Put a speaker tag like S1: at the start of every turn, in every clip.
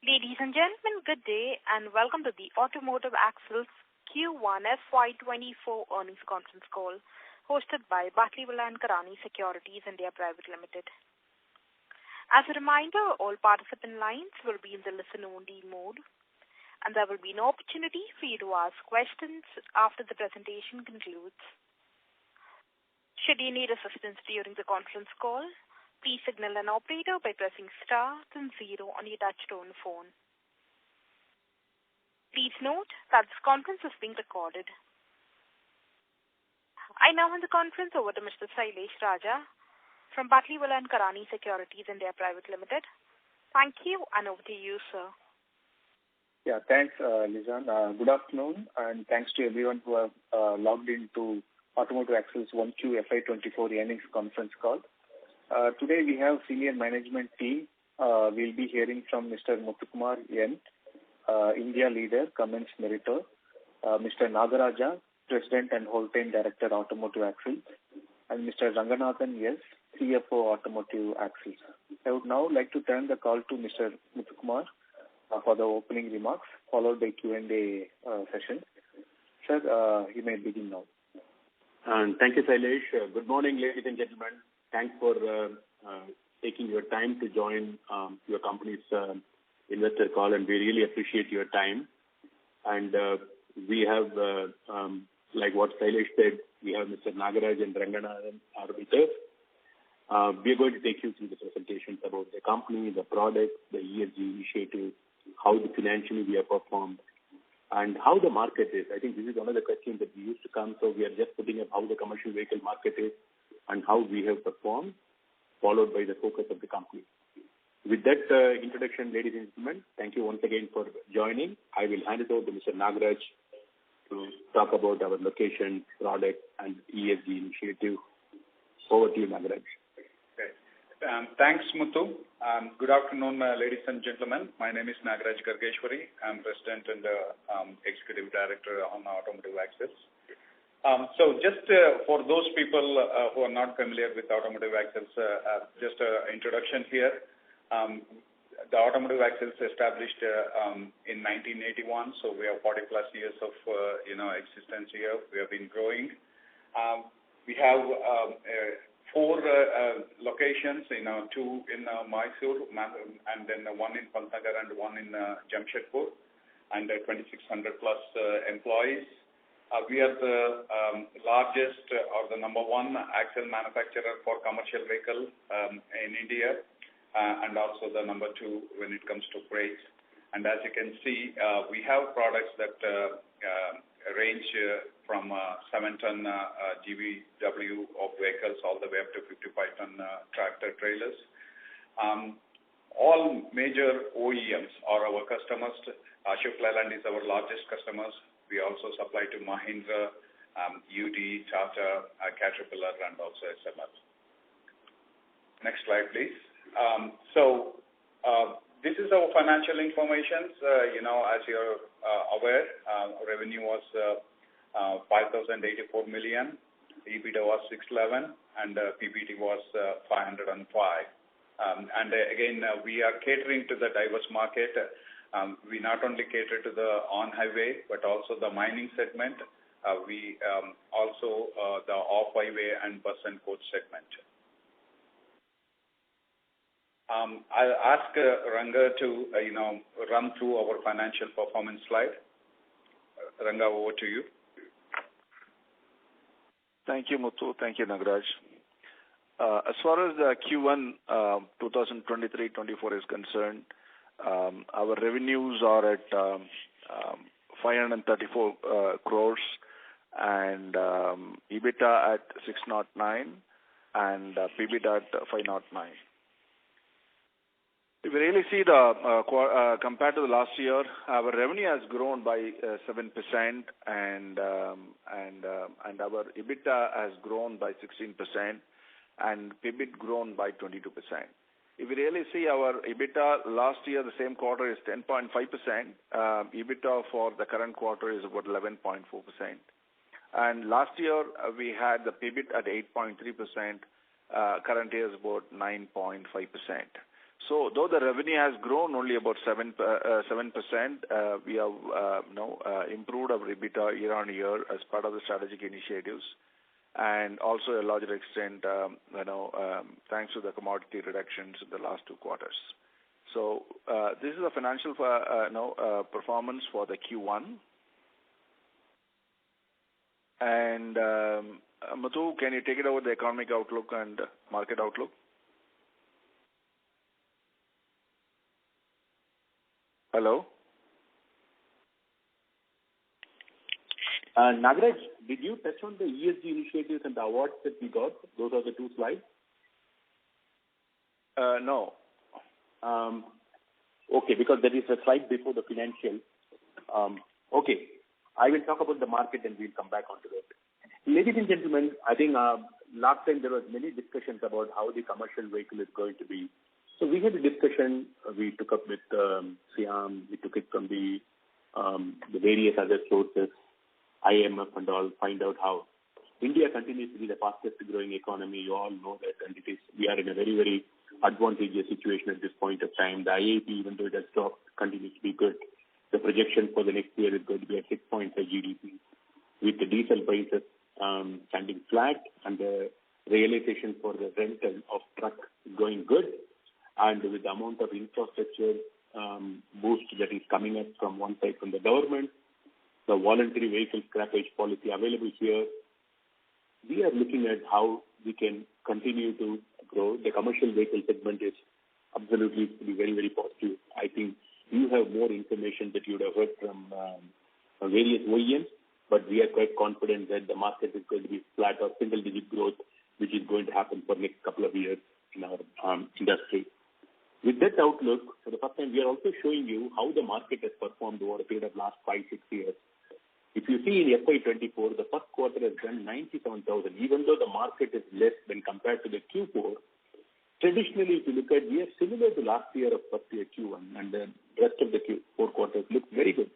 S1: Ladies and gentlemen, good day and welcome to the Automotive Axles Q1 FY2024 earnings conference call hosted by Batlivala & Karani Securities India Private Limited. As a reminder, all participant lines will be in the listen-only mode and there will be no opportunity for you to ask questions after the presentation concludes. Should you need assistance during the conference call, please signal an operator by pressing star then 0 on your touchtone phone. Please note that this conference is being recorded. I now hand the conference over to Mr. Sailesh Raja from Batlivala & Karani Securities India Private Limited. Thank you and over to you, sir.
S2: Yeah, thanks, Lizan. Good afternoon and thanks to everyone who have logged into Automotive Axles 1Q FY24 earnings conference call. Today we have senior management team. We'll be hearing from Mr. Muthukumar N, India leader, Cummins Meritor, Mr. Nagaraja, President and Whole-time Director, Automotive Axles, and Mr. Ranganathan S, CFO, Automotive Axles. I would now like to turn the call to Mr. Muthukumar for the opening remarks, followed by Q&A session. Sir, you may begin now.
S3: Thank you, Sailesh. Good morning, ladies and gentlemen. Thanks for taking your time to join your company's investor call, and we really appreciate your time. And we have, like what Sailesh said, we have Mr. Nagaraj and Ranganathan are with us. We are going to take you through the presentations about the company, the product, the ESG initiative, how financially we have performed, and how the market is. I think this is one of the questions that we used to come, so we are just putting up how the commercial vehicle market is and how we have performed, followed by the focus of the company. With that introduction, ladies and gentlemen, thank you once again for joining. I will hand it over to Mr. Nagaraj to talk about our location, product, and ESG initiative. Over to you, Nagaraj.
S4: Okay. Thanks, Muthu. Good afternoon, ladies and gentlemen. My name is Nagaraj Gargeshwari. I'm President and Executive Director on Automotive Axles. So just for those people who are not familiar with Automotive Axles, just an introduction here. The Automotive Axles established in 1981, so we have 40 plus years of existence here. We have been growing. We have 4 locations, 2 in Mysore, and then 1 in Pantnagar and 1 in Jamshedpur, and 2,600 plus employees. We are the largest or the number 1 axle manufacturer for commercial vehicle in India, and also the number 2 when it comes to brakes. And as you can see, we have products that range from 7-ton GVW of vehicles all the way up to 55-ton tractor trailers. All major OEMs are our customers. Ashok Leyland is our largest customers. We also supply to Mahindra, UD, Tata, Caterpillar, and also SML. Next slide, please. This is our financial information. As you're aware, revenue was 5,084 million, EBITDA was 611, and PBT was 505. And again, we are catering to the diverse market. We not only cater to the on-highway, but also the mining segment. We also the off-highway and bus and coach segment. I'll ask Ranga to run through our financial performance slide. Ranga, over to you.
S5: Thank you, Muthu. Thank you, Nagaraj. As far as the Q1 2023-24 is concerned, our revenues are at 534 crores and EBITDA at 609 and PBT at 509. If you really see the compared to the last year, our revenue has grown by 7% and our EBITDA has grown by 16% and PBT grown by 22%. If you really see our EBITDA last year, the same quarter is 10.5%. EBITDA for the current quarter is about 11.4%. And last year, we had the PBT at 8.3%. Current year is about 9.5%. So though the revenue has grown only about 7%, we have improved our EBITDA year on year as part of the strategic initiatives, and also a larger extent, thanks to the commodity reductions in the last 2 quarters. So this is the financial performance for the Q1. And Muthu, can you take it over the economic outlook and market outlook? Hello?
S3: Nagaraj, did you touch on the ESG initiatives and the awards that we got? Those are the 2 slides.
S5: No.
S3: Okay, because there is a slide before the financial. Okay, I will talk about the market and we'll come back onto that. Ladies and gentlemen, I think last time there was many discussions about how the commercial vehicle is going to be. So we had a discussion we took up with SIAM, we took it from the various other sources, IMF and all, find out how India continues to be the fastest growing economy. You all know that, and we are in a very, very advantageous situation at this point of time. The IIP, even though it has dropped, continues to be good. The projection for the next year is going to be at 6.5 GDP, with the diesel prices standing flat and the realization for the rental of truck going good, and with the amount of infrastructure boost that is coming up from one side from the government, the voluntary vehicle scrappage policy available here, we are looking at how we can continue to grow. The commercial vehicle segment is absolutely to be very, very positive. I think you have more information that you would have heard from various OEMs, but we are quite confident that the market is going to be flat or single-digit growth, which is going to happen for the next couple of years in our industry. With that outlook, for the first time, we are also showing you how the market has performed over a period of last 5-6 years. If you see in FY24, the first quarter has done 97,000. Even though the market is less when compared to the Q4, traditionally, if you look at, we are similar to last year of first year Q1, and the rest of the Q4 quarters look very good.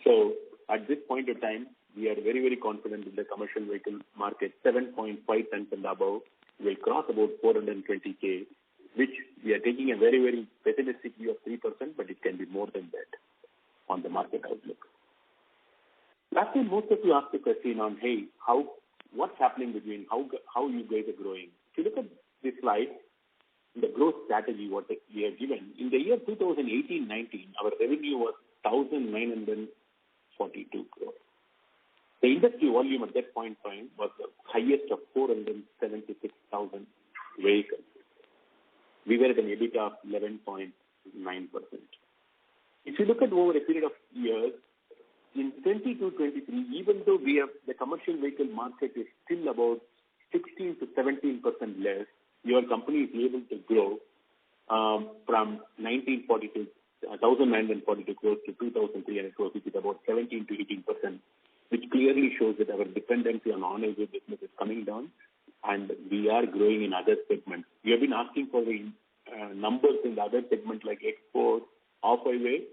S3: So at this point of time, we are very, very confident in the commercial vehicle market. 7.5 tons and above will cross about 420K, which we are taking a very, very pessimistic view of 3%, but it can be more than that on the market outlook. Last time, most of you asked the question on, hey, what's happening between how you guys are growing. If you look at this slide, the growth strategy, what we have given, in the year 2018-19, our revenue was 1,942 crores. The industry volume at that point in time was the highest of 476,000 vehicles. We were at an EBITDA of 11.9%. If you look at over a period of years, in 22-23, even though the commercial vehicle market is still about 16 to 17% less, your company is able to grow from 1,942 crores to 2,300 crores, which is about 17 to 18%, which clearly shows that our dependency on on-highway business is coming down, and we are growing in other segments. We have been asking for the numbers in the other segments like export, off-highway,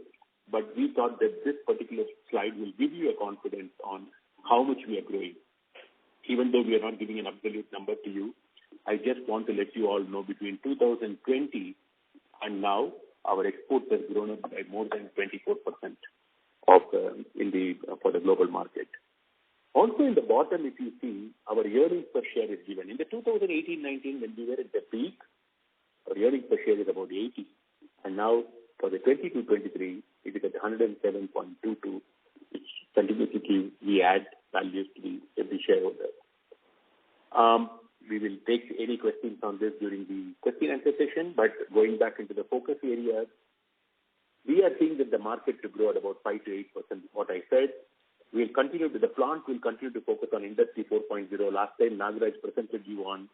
S3: but we thought that this particular slide will give you a confidence on how much we are growing. Even though we are not giving an absolute number to you, I just want to let you all know between 2020 and now, our exports have grown up by more than 24% for the global market. Also in the bottom, if you see, our earnings per share is given. In the 2018-19, when we were at the peak, our earnings per share is about 80. And now, for the 22-23, it is at 107.22, which continues to give, we add values to every shareholder. We will take any questions on this during the question and answer session, but going back into the focus areas, we are seeing that the market to grow at about 5 to 8%. What I said, the plant will continue to focus on Industry 4.0. Last time, Nagaraj presented you on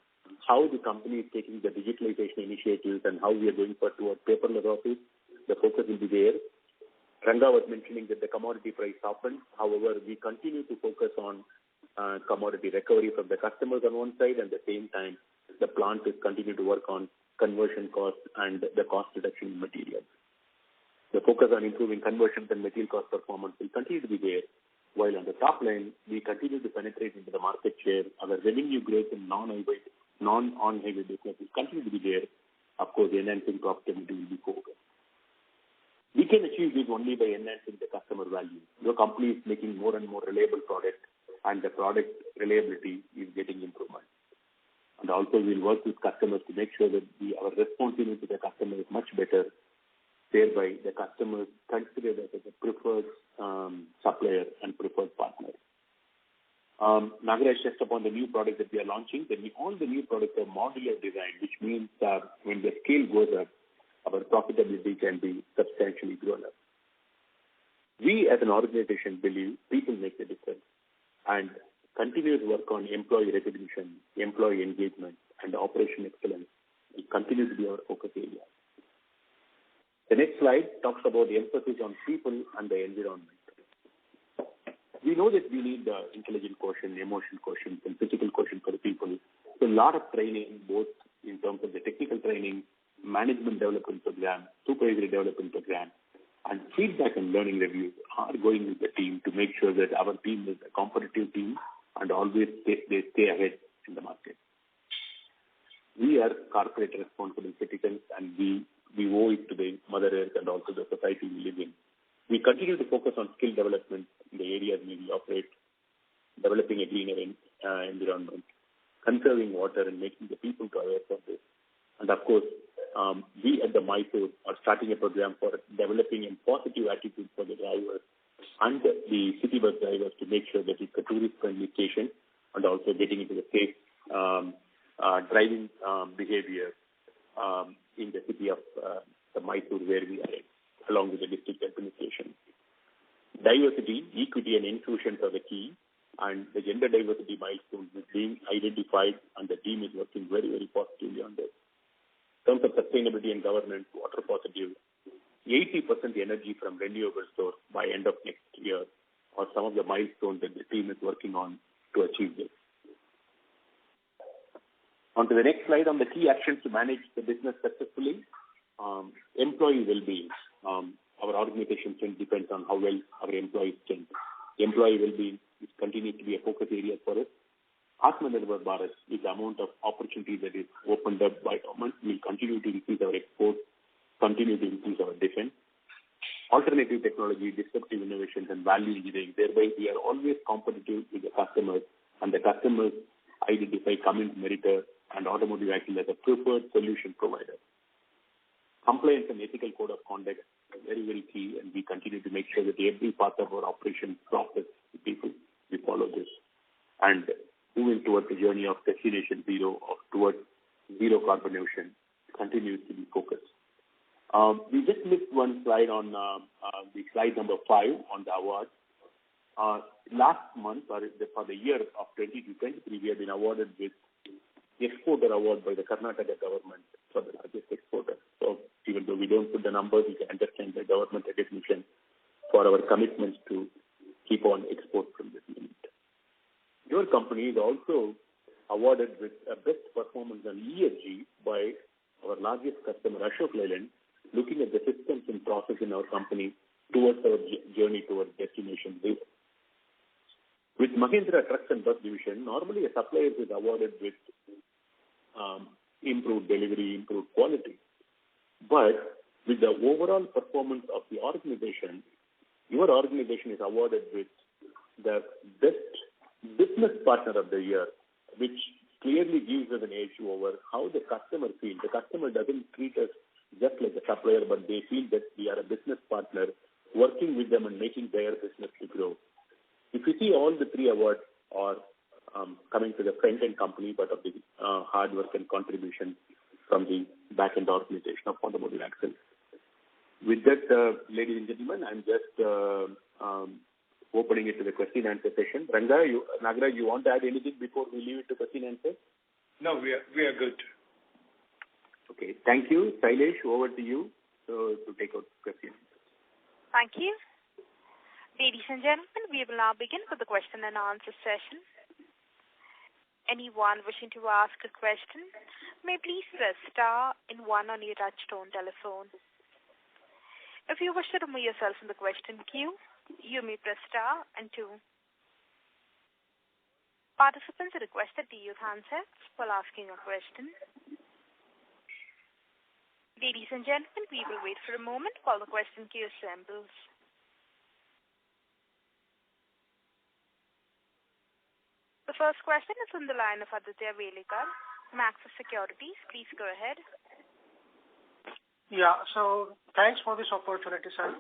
S3: how the company is taking the digitalization initiatives and how we are going towards paperless office. The focus will be there. Ranga was mentioning that the commodity price softened. However, we continue to focus on commodity recovery from the customers on one side, and at the same time, the plant is continuing to work on conversion costs and the cost reduction in materials. The focus on improving conversions and material cost performance will continue to be there, while on the top line, we continue to penetrate into the market share. Our revenue growth in non-on-highway business will continue to be there, of course, enhancing profitability will be focused. We can achieve this only by enhancing the customer value. Your company is making more and more reliable product, and the product reliability is getting improvement. And also, we'll work with customers to make sure that our responsiveness to the customer is much better. Thereby, the customers consider us as a preferred supplier and preferred partner. Nagaraj touched upon the new product that we are launching. All the new products are modular design, which means that when the scale goes up, our profitability can be substantially grown up. We as an organization believe people make the difference, and continuous work on employee recognition, employee engagement, and operation excellence will continue to be our focus area. The next slide talks about the emphasis on people and the environment. We know that we need the intelligent quotient, emotion quotient, and physical quotient for the people. So a lot of training, both in terms of the technical training, management development program, supervisory development program, and feedback and learning reviews are going with the team to make sure that our team is a competitive team and always they stay ahead in the market. We are corporate responsible citizens, and we owe it to the Mother Earth and also the society we live in. We continue to focus on skill development in the areas where we operate, developing a greener environment, conserving water, and making the people aware of this. And of course, we at the Mysore are starting a program for developing a positive attitude for the drivers and the city bus drivers to make sure that it's a tourist-friendly station, and also getting into the safe driving behavior in the city of the Mysore where we are, along with the district administration. Diversity, equity, and inclusion are the key, and the gender diversity milestone is being identified, and the team is working very, very positively on this. In terms of sustainability and governance, water positive, 80% energy from renewable source by end of next year are some of the milestones that the team is working on to achieve this. On to the next slide on the key actions to manage the business successfully. Employee well-being. Our organization strength depends on how well our employees strength. Employee well-being is continuing to be a focus area for us. Atmanirbhar Bharat, with the amount of opportunity that is opened up by government, will continue to increase our exports, continue to increase our defense. Alternative technology, disruptive innovations, and value engineering. Thereby, we are always competitive with the customers, and the customers identify Cummins Meritor and Automotive Axle as a preferred solution provider. Compliance and ethical code of conduct are very, very key, and we continue to make sure that every part of our operation process, people, we follow this. And moving towards the journey of destination zero or towards zero carbon emission continues to be focused. We just missed one slide on the slide number 5 on the award. Last month, or for the year of 2023, we have been awarded with Exporter Award by the Karnataka government for the largest exporter. So even though we don't put the numbers, you can understand the government recognition for our commitments to keep on export from this unit. Your company is also awarded with a best performance on ESG by our largest customer, Ashok Leyland, looking at the systems and process in our company towards our journey towards destination zero. With Mahindra Trucks and Bus Division, normally a supplier is awarded with improved delivery, improved quality. But with the overall performance of the organization, your organization is awarded with the best business partner of the year, which clearly gives us an edge over how the customer feels. The customer doesn't treat us just like a supplier, but they feel that we are a business partner working with them and making their business to grow. If you see, all the 3 awards are coming to the front-end company, but of the hard work and contribution from the back-end organization of Automotive Axle. With that, ladies and gentlemen, I'm just opening it to the question and answer session. Nagaraj, you want to add anything before we leave it to question and answer?
S4: No, we are good.
S3: Okay, thank you. Shailesh, over to you to take out questions.
S1: Thank you. Ladies and gentlemen, we will now begin with the question and answer session. Anyone wishing to ask a question may please press star and 1 on your touchtone telephone. If you wish to remove yourself from the question queue, you may press star and 2. Participants are requested to use handsets while asking a question. Ladies and gentlemen, we will wait for a moment while the question queue assembles. The first question is on the line of Aditya Velekar, Axis Securities. Please go ahead.
S6: Yeah, so thanks for this opportunity, sir.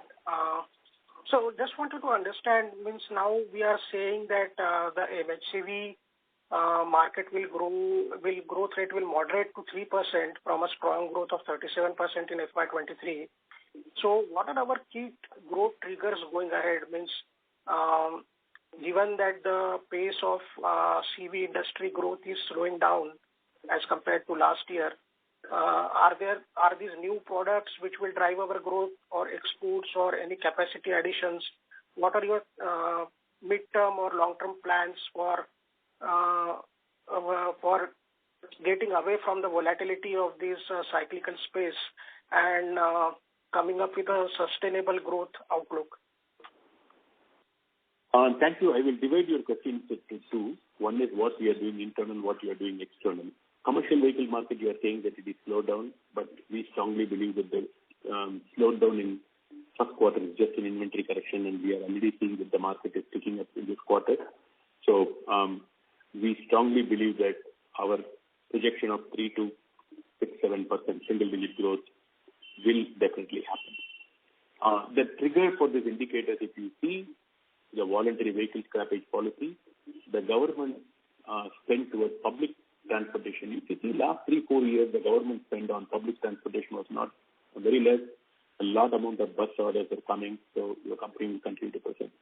S6: So just wanted to understand, means now we are saying that the MHCV market growth rate will moderate to 3% from a strong growth of 37% in FY23. So what are our key growth triggers going ahead? Means given that the pace of CV industry growth is slowing down as compared to last year, are these new products which will drive our growth, or exports, or any capacity additions? What are your mid-term or long-term plans for getting away from the volatility of this cyclical space and coming up with a sustainable growth outlook?
S3: Thank you. I will divide your question into two. One is what we are doing internal, what we are doing external. Commercial vehicle market, you are saying that it is slowed down, but we strongly believe that the slowdown in first quarter is just an inventory correction, and we are already seeing that the market is picking up in this quarter. So we strongly believe that our projection of 3 to 7% single-digit growth will definitely happen. The trigger for this indicator, if you see the voluntary vehicle scrappage policy, the government spent towards public transportation. If you see last 3-4 years, the government spend on public transportation was not very less. A lot amount of bus orders are coming, so your company will continue to present.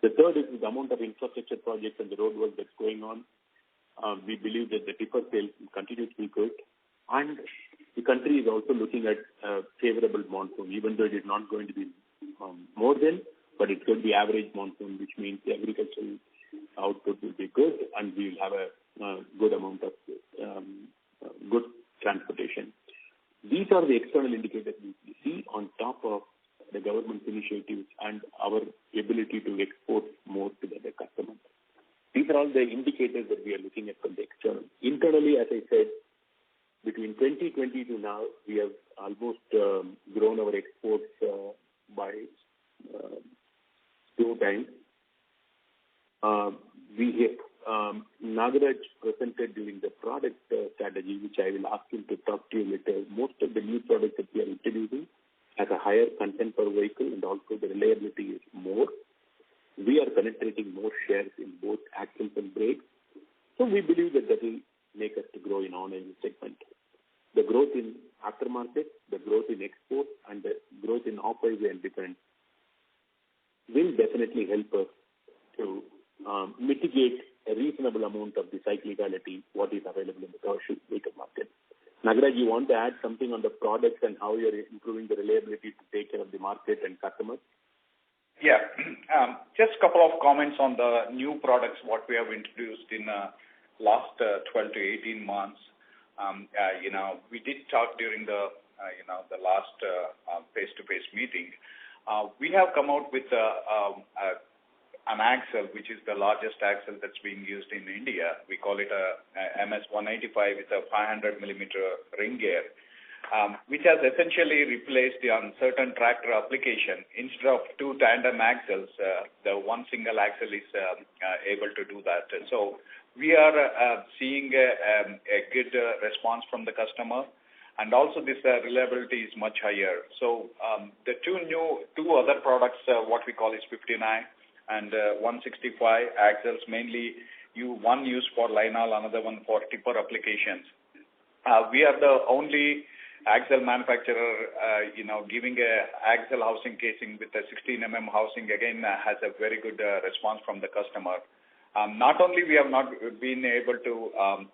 S3: The third is the amount of infrastructure projects and the road work that's going on. We believe that the tipper sales will continue to be good. And the country is also looking at favorable monsoon, even though it is not going to be more than, but it could be average monsoon, which means the agricultural output will be good, and we will have a good amount of good transportation. These are the external indicators we see on top of the government's initiatives and our ability to export more to the customers. These are all the indicators that we are looking at from the external. Internally, as I said, between 2020 to now, we have almost grown our exports by 2 times. We have Nagaraj presented during the product strategy, which I will ask him to talk to you later. Most of the new products that we are introducing has a higher content per vehicle, and also the reliability is more. We are penetrating more shares in both axles and brakes. So we believe that will make us to grow in on-engine segment. The growth in aftermarket, the growth in export, and the growth in off-highway and defense will definitely help us to mitigate a reasonable amount of the cyclicality what is available in the commercial vehicle market. Nagaraj, you want to add something on the products and how you are improving the reliability to take care of the market and customers?
S4: Yeah, just a couple of comments on the new products what we have introduced in last 12 to 18 months. We did talk during the the last face-to-face meeting. We have come out with an axle, which is the largest axle that's being used in India. We call it a MS-185 with a 500 millimeter ring gear, which has essentially replaced the uncertain tractor application. Instead of 2 tandem axles, the one single axle is able to do that. So we are seeing a good response from the customer, and also this reliability is much higher. So the two other products, what we call is 59 and 165 axles, mainly one used for linehaul, another one for tipper applications. We are the only axle manufacturer, giving a axle housing casing with a 16 mm housing, again, has a very good response from the customer. Not only we have not been able to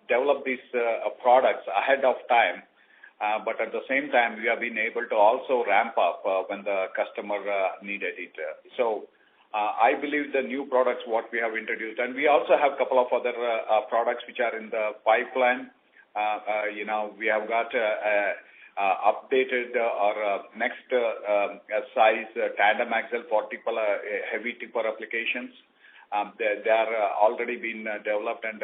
S4: develop these products ahead of time, but at the same time, we have been able to also ramp up when the customer needed it. So I believe the new products, what we have introduced, and we also have a couple of other products which are in the pipeline. We have got updated or next size tandem axle for heavy tipper applications. They are already been developed and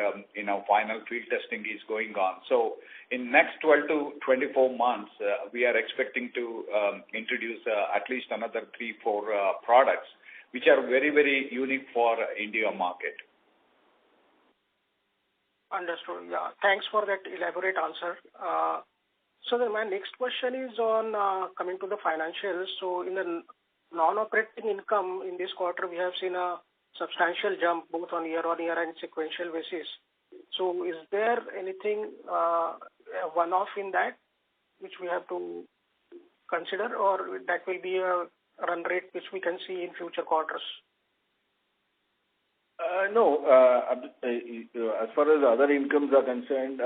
S4: final field testing is going on. So in next 12 to 24 months, we are expecting to introduce at least another 3-4 products, which are very, very unique for India market.
S6: Understood. Yeah. Thanks for that elaborate answer. So then my next question is on coming to the financials. So in the non-operating income in this quarter, we have seen a substantial jump both on year-on-year and sequential basis. So is there anything one-off in that which we have to consider, or that will be a run rate which we can see in future quarters?
S5: No. As far as other incomes are concerned,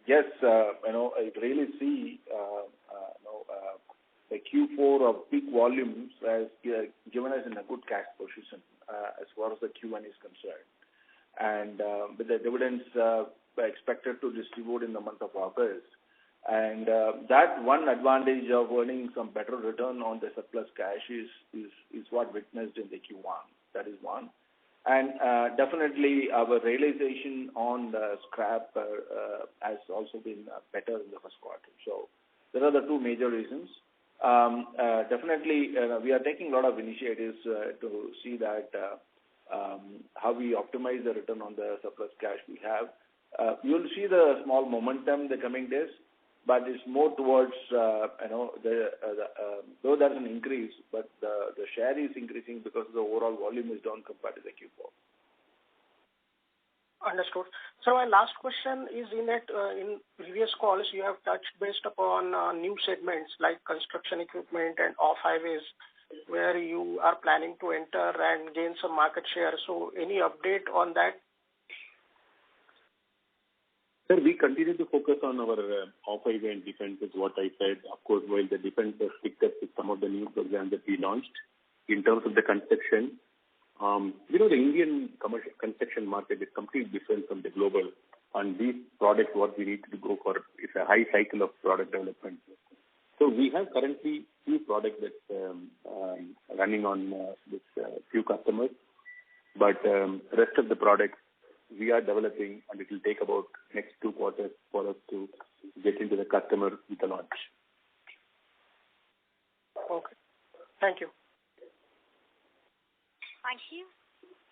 S5: yes, I really see the Q4 of peak volumes has given us in a good cash position as far as the Q1 is concerned. And with the dividends expected to distribute in the month of August, and that one advantage of earning some better return on the surplus cash is what witnessed in the Q1. That is one. And definitely our realization on the scrap has also been better in the first quarter. So there are the two major reasons. Definitely we are taking a lot of initiatives to see that how we optimize the return on the surplus cash we have. You'll see the small momentum the coming days, but it's more towards, though there's an increase, but the share is increasing because the overall volume is down compared to the Q4.
S6: Understood. So my last question is in that in previous calls you have touched based upon new segments like construction equipment and off-highways where you are planning to enter and gain some market share. So any update on that?
S3: Sir, we continue to focus on our off-highway and defense is what I said. Of course, while the defense has picked up with some of the new programs that we launched in terms of the construction, the Indian commercial construction market is completely different from the global. And these products, what we need to go for is a high cycle of product development. So we have currently few products that running on with few customers, but rest of the products we are developing, and it will take about next 2 quarters for us to get into the customer with the launch.
S6: Okay. Thank you.
S1: Thank you.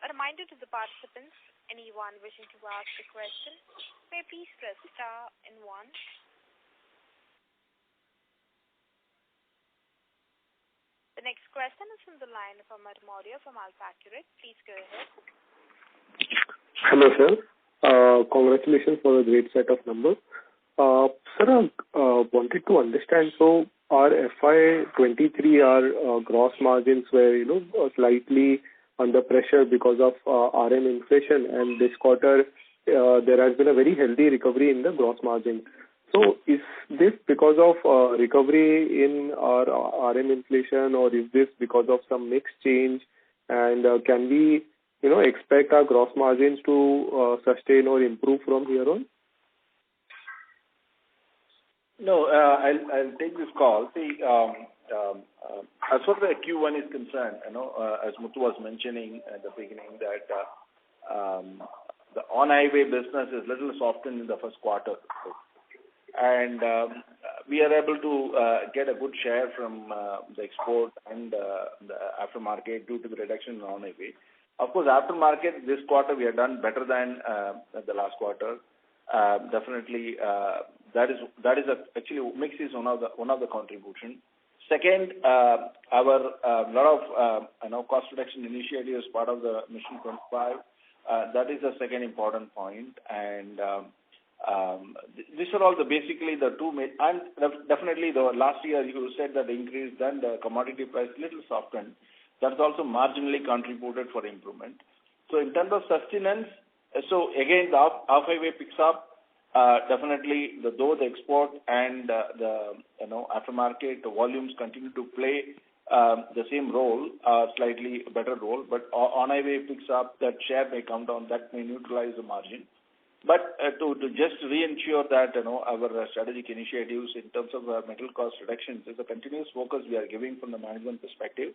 S1: A reminder to the participants, anyone wishing to ask a question, may please press star and 1. The next question is from the line of Amar Maurya from AlfAccurate. Please go ahead.
S7: Hello, sir. Congratulations for a great set of numbers. Sir, I wanted to understand, so our FY23, our gross margins were, slightly under pressure because of RM inflation, and this quarter there has been a very healthy recovery in the gross margin. So is this because of recovery in our RM inflation, or is this because of some mix change, and can we expect our gross margins to sustain or improve from here on?
S5: No, I'll take this call. See, as far as the Q1 is concerned, as Muthu was mentioning at the beginning, that the on-highway business is little softened in the first quarter. And we are able to get a good share from the export and the aftermarket due to the reduction in on-highway. Of course, aftermarket, this quarter we have done better than the last quarter. Definitely, that is actually mix is one of the contribution. Second, our lot of cost reduction initiatives part of the Mission 25. That is the second important point, and these are all basically the two main. And definitely, the last year you said that the increase, then the commodity price little softened. That's also marginally contributed for improvement. So in terms of sustenance, so again the off-highway picks up. Definitely, though the export and the aftermarket, the volumes continue to play the same role, slightly better role. But on-highway picks up, that share may come down, that may neutralize the margin. But to just reassure that our strategic initiatives in terms of metal cost reductions is a continuous focus we are giving from the management perspective.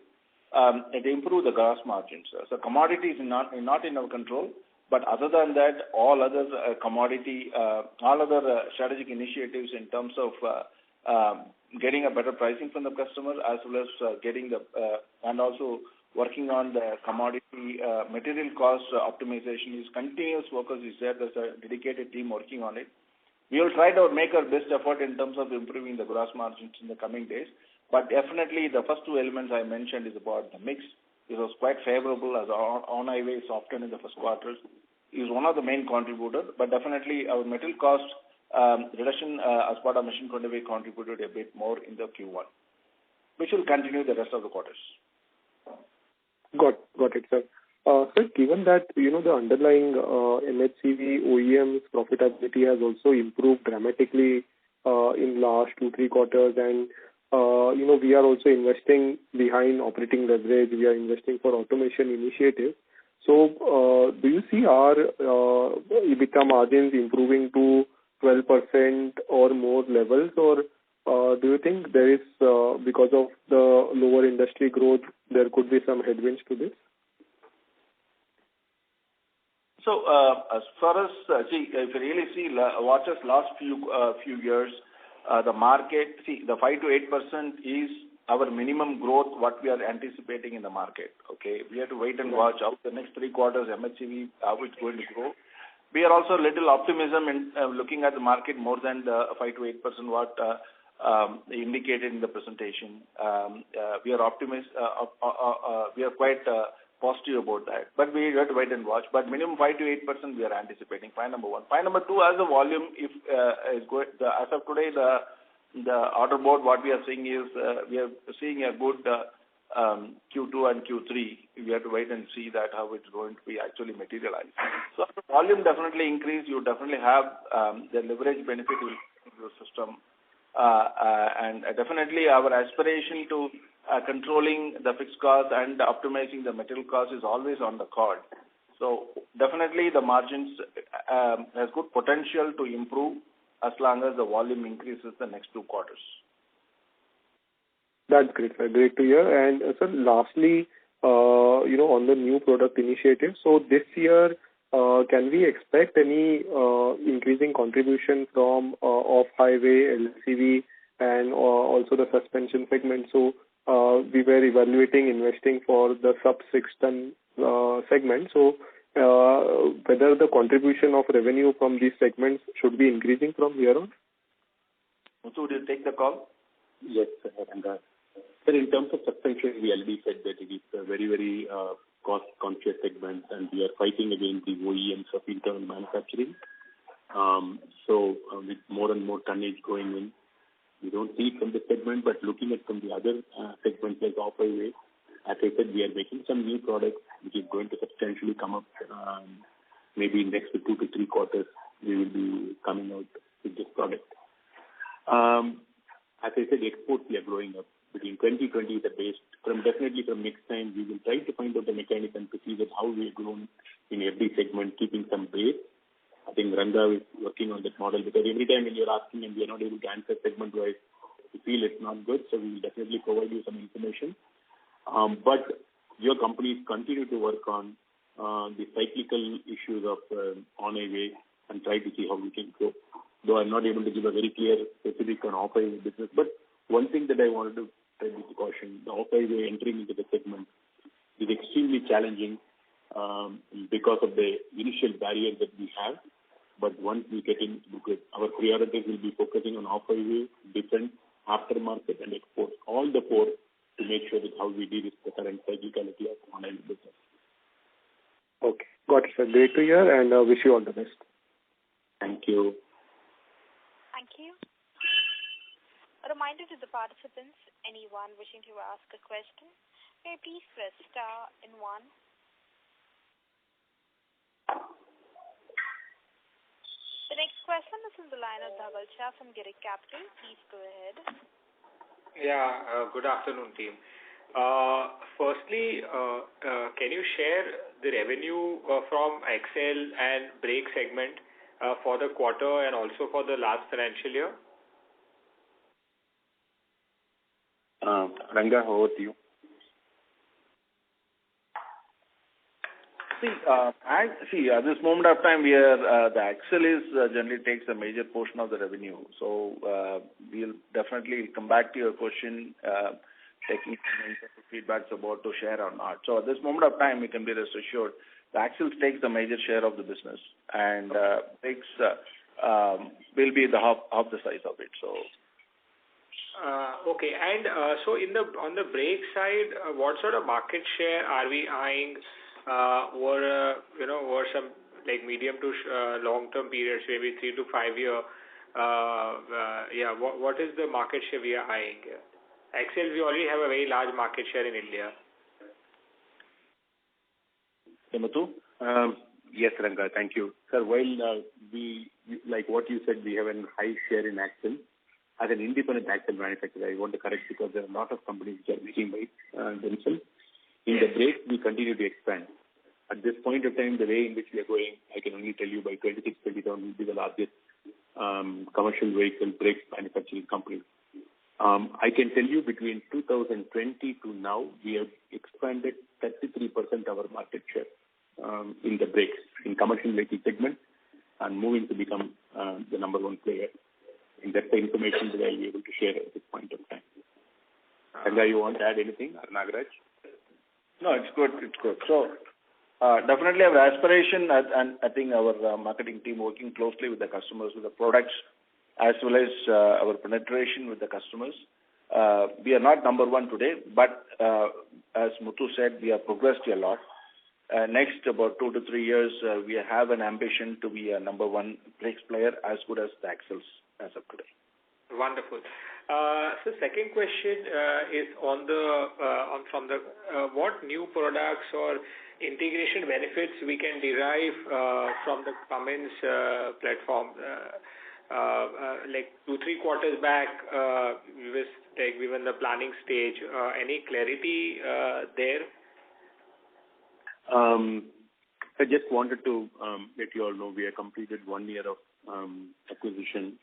S5: to improve the gross margins. So commodity is not in our control, but other than that, all other strategic initiatives in terms of getting a better pricing from the customer, as well as getting and also working on the commodity material cost optimization is continuous focus is there. There's a dedicated team working on it. We will try to make our best effort in terms of improving the gross margins in the coming days. But definitely the first two elements I mentioned is about the mix. It was quite favorable as on-highway softened in the first quarters. Is one of the main contributors, but definitely our material cost reduction as part of Mission 25 contributed a bit more in the Q1, which will continue the rest of the quarters.
S7: Got it, sir. Sir, given that, the underlying MHCV OEM's profitability has also improved dramatically in last 2-3 quarters, and, we are also investing behind operating leverage. We are investing for automation initiatives. So, do you see our EBITDA margins improving to 12% or more levels, or do you think there is, because of the lower industry growth, there could be some headwinds to this?
S5: So, as far as, if you really watch us last few years, the market, the 5 to 8% is our minimum growth, what we are anticipating in the market. Okay, we have to wait and watch out the next 3 quarters, MHCV, how it's going to grow. We are also a little optimism in looking at the market more than the 5 to 8% what indicated in the presentation. We are we are quite positive about that. But we have to wait and watch. But minimum 5 to 8% we are anticipating. Point number 1. Point number 2, as the volume is good, as of today, the order board, what we are seeing is we are seeing a good Q2 and Q3. We have to wait and see that how it's going to be actually materialized. So the volume definitely increase. You definitely have the leverage benefit will in your system. And definitely our aspiration to controlling the fixed cost and optimizing the material cost is always on the card. So definitely the margins has good potential to improve as long as the volume increases the next 2 quarters.
S7: That's great, sir. Great to hear. And sir, lastly, on the new product initiative, so this year, can we expect any increasing contribution from off-highway, LCV, and also the suspension segment? So we were evaluating investing for the sub-6 ton segment. So whether the contribution of revenue from these segments should be increasing from here on?
S5: So would you take the call?
S3: Yes, sir. Sir, in terms of suspension, we already said that it is a very, very cost-conscious segment, and we are fighting against the OEMs of internal manufacturing. So with more and more tonnage going in, we don't see it from the segment, but looking at from the other segments like off-highway, as I said, we are making some new products which is going to substantially come up. Maybe in next 2 to 3 quarters, we will be coming out with this product. As I said, exports we are growing up. Between 2020 is the base. Definitely from next time, we will try to find out the mechanism to see that how we have grown in every segment, keeping some base. I think Ranga is working on that model, because every time when you're asking and we are not able to answer segment-wise, we feel it's not good, so we will definitely provide you some information. But your companies continue to work on the cyclical issues of on-highway and try to see how we can grow. Though I'm not able to give a very clear specific on off-highway business, but one thing that I wanted to tell you to caution, the off-highway entering into the segment is extremely challenging because of the initial barrier that we have. But once we get in, because our priorities will be focusing on off-highway, defense, aftermarket, and exports, all the 4 to make sure that how we deal with the current cyclicality of on-highway business.
S7: Okay. Got it, sir. Great to hear, and wish you all the best.
S3: Thank you.
S1: Thank you. A reminder to the participants, anyone wishing to ask a question, may please press star and 1. The next question is from the line of Dhaval Shah from Girik Capital. Please go ahead.
S8: Yeah, good afternoon, team. Firstly, can you share the revenue from axle and brake segment for the quarter and also for the last financial year?
S3: Ranga, over to you.
S5: At this moment of time, we are the axle is generally takes a major portion of the revenue. So we'll definitely come back to your question, taking some feedbacks about to share or not. So at this moment of time, we can be rest assured the axles takes the major share of the business, and brakes will be the half the size of it. So.
S8: Okay, and so on the brake side, what sort of market share are we eyeing over some like medium to long-term periods, maybe 3 to 5 year? What is the market share we are eyeing? Axles, we already have a very large market share in India.
S3: Muthu? Yes, Ranga, thank you. Sir, while we, like what you said, we have a high share in axle. As an independent axle manufacturer, I want to correct because there are a lot of companies which are making by themselves. In the brakes, we continue to expand. At this point of time, the way in which we are going, I can only tell you by 26, 27 will be the largest commercial vehicle brakes manufacturing company. I can tell you between 2020 to now, we have expanded 33% of our market share in the brakes in commercial vehicle segment and moving to become the number one player. And that's the information that I'll be able to share at this point of time. Ranga, you want to add anything, or Nagaraj?
S5: No, it's good. So definitely our aspiration, and I think our marketing team working closely with the customers, with the products, as well as our penetration with the customers. We are not number one today, but as Muthu said, we have progressed a lot. Next about 2 to 3 years, we have an ambition to be a number one brakes player as good as the axles as of today.
S8: Wonderful. So second question is on what new products or integration benefits we can derive from the Cummins platform. Like 2-3 quarters back, we were in the planning stage. Any clarity there?
S3: I just wanted to let you all know we have completed 1 year of acquisition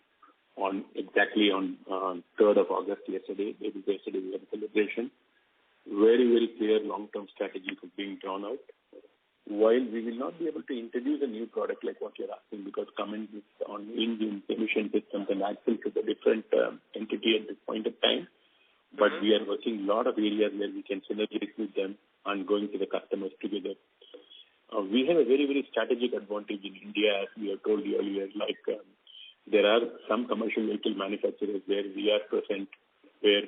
S3: on 3rd of August yesterday. Yesterday we had a celebration. Very, very clear long-term strategy was being drawn out. While we will not be able to introduce a new product like what you're asking because Cummins is on engines, emission systems and axles is a different entity at this point of time. But we are working a lot of areas where we can synergize with them and going to the customers together. We have a very, very strategic advantage in India, as we have told you earlier, there are some commercial vehicle manufacturers where we are present, where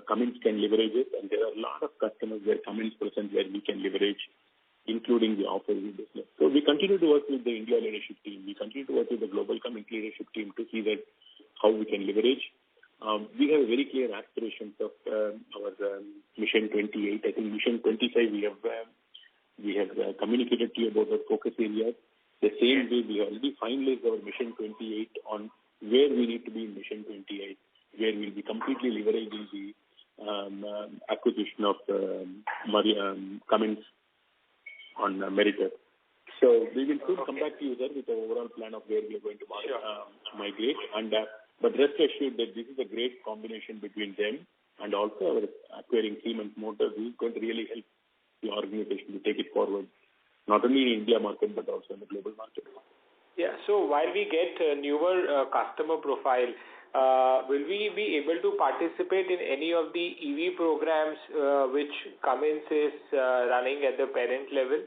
S3: Cummins can leverage it, and there are a lot of customers where Cummins present where we can leverage, including the off-road business. So we continue to work with the India leadership team. We continue to work with the global Cummins leadership team to see that how we can leverage. We have very clear aspirations of our Mission 28. I think Mission 25 we have communicated to you about the focus areas. The same way we already finalized our Mission 28 on where we need to be in Mission 28, where we'll be completely leveraging the acquisition of Cummins on Meritor. So we will soon come back to you there with the overall plan of where we are going to migrate. But rest assured that this is a great combination between them and also our acquiring Siemens Motors, who is going to really help the organization to take it forward, not only in India market but also in the global market.
S8: Yeah. So while we get newer customer profile, will we be able to participate in any of the EV programs which Cummins is running at the parent level?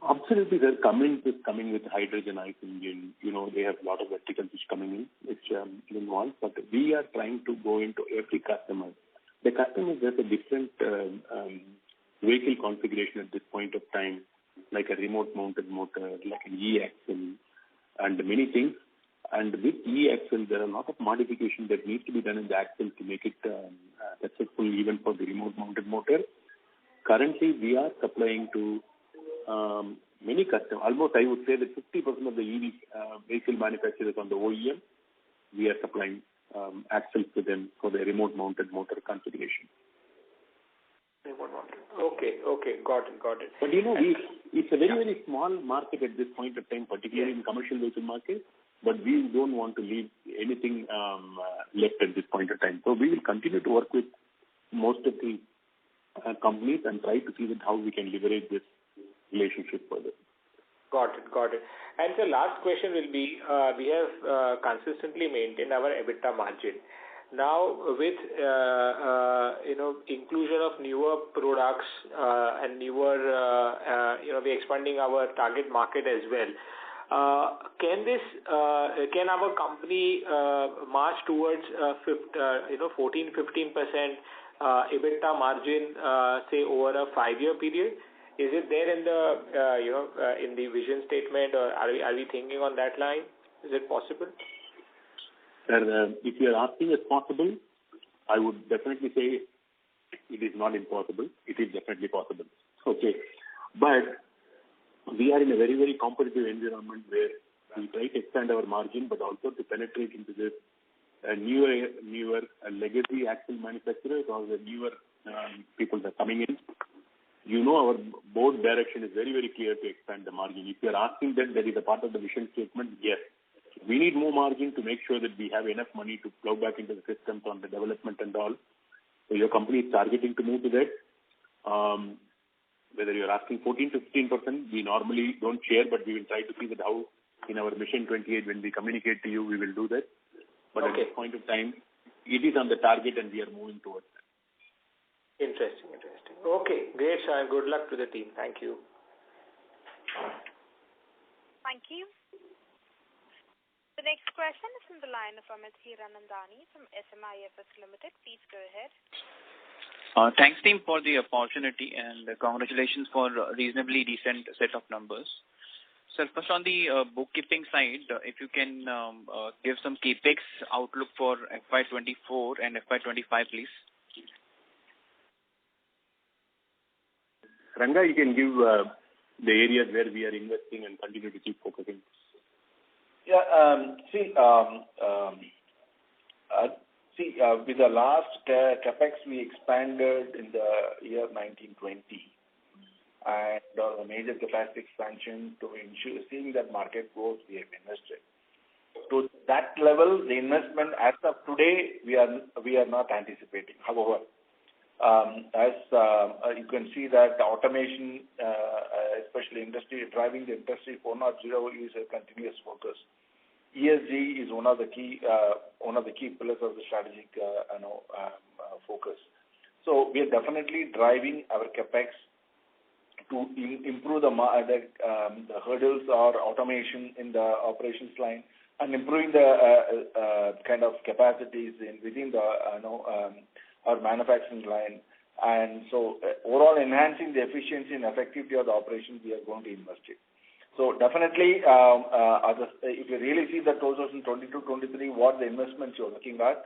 S3: Absolutely, sir. Cummins is coming with hydrogen ICE engine. They have a lot of verticals which coming in, which in one. But we are trying to go into every customer. The customer has a different vehicle configuration at this point of time, like a remote-mounted motor, like an E-axle, and many things. And with E-axle, there are a lot of modifications that need to be done in the axle to make it successful even for the remote-mounted motor. Currently, we are supplying to many customers. Almost, I would say that 50% of the EV vehicle manufacturers on the OEM, we are supplying axles to them for the remote-mounted motor configuration.
S8: Okay, got it.
S3: But it's a very, very small market at this point of time, particularly in commercial vehicle market. But we don't want to leave anything left at this point of time. So we will continue to work with most of the companies and try to see that how we can leverage this relationship further.
S8: Got it. And the last question will be, we have consistently maintained our EBITDA margin. Now, with inclusion of newer products and newer, we're expanding our target market as well. Can our company march towards 14-15% EBITDA margin, say over a 5-year period? Is it there in the in the vision statement, or are we thinking on that line? Is it possible?
S3: Sir, if you are asking if possible, I would definitely say it is not impossible. It is definitely possible. Okay, but we are in a very, very competitive environment where we try to expand our margin, but also to penetrate into this newer legacy axle manufacturers or the newer people that are coming in. Our board direction is very, very clear to expand the margin. If you are asking that is a part of the vision statement, yes. We need more margin to make sure that we have enough money to plow back into the systems on the development and all. So your company is targeting to move to that. Whether you're asking 14 to 15%, we normally don't share, but we will try to see that how in our Mission 28, when we communicate to you, we will do that. But at this point of time, it is on the target and we are moving towards that.
S8: Interesting. Okay, great, sir. Good luck to the team. Thank you.
S1: Thank you. The next question is from the line of Amit Hiranandani from SMIFS Limited. Please go ahead.
S9: Thanks, team, for the opportunity, and congratulations for a reasonably decent set of numbers. Sir, first on the bookkeeping side, if you can give some capex outlook for FY24 and FY25, please.
S3: Ranga, you can give the areas where we are investing and continue to keep focusing.
S10: With the last capex we expanded in the year 1920, and the major capacity expansion to ensure seeing that market growth, we have invested. To that level, the investment as of today, we are not anticipating. However, as you can see that the automation, especially driving the industry 4.0 is a continuous focus. ESG is one of the key pillars of the strategic focus. So we are definitely driving our capex to improve the hurdles or automation in the operations line and improving the kind of capacities within the our manufacturing line, and so overall enhancing the efficiency and effectivity of the operations we are going to invest in. So definitely, if you really see the 2022-23, what the investments you're looking at,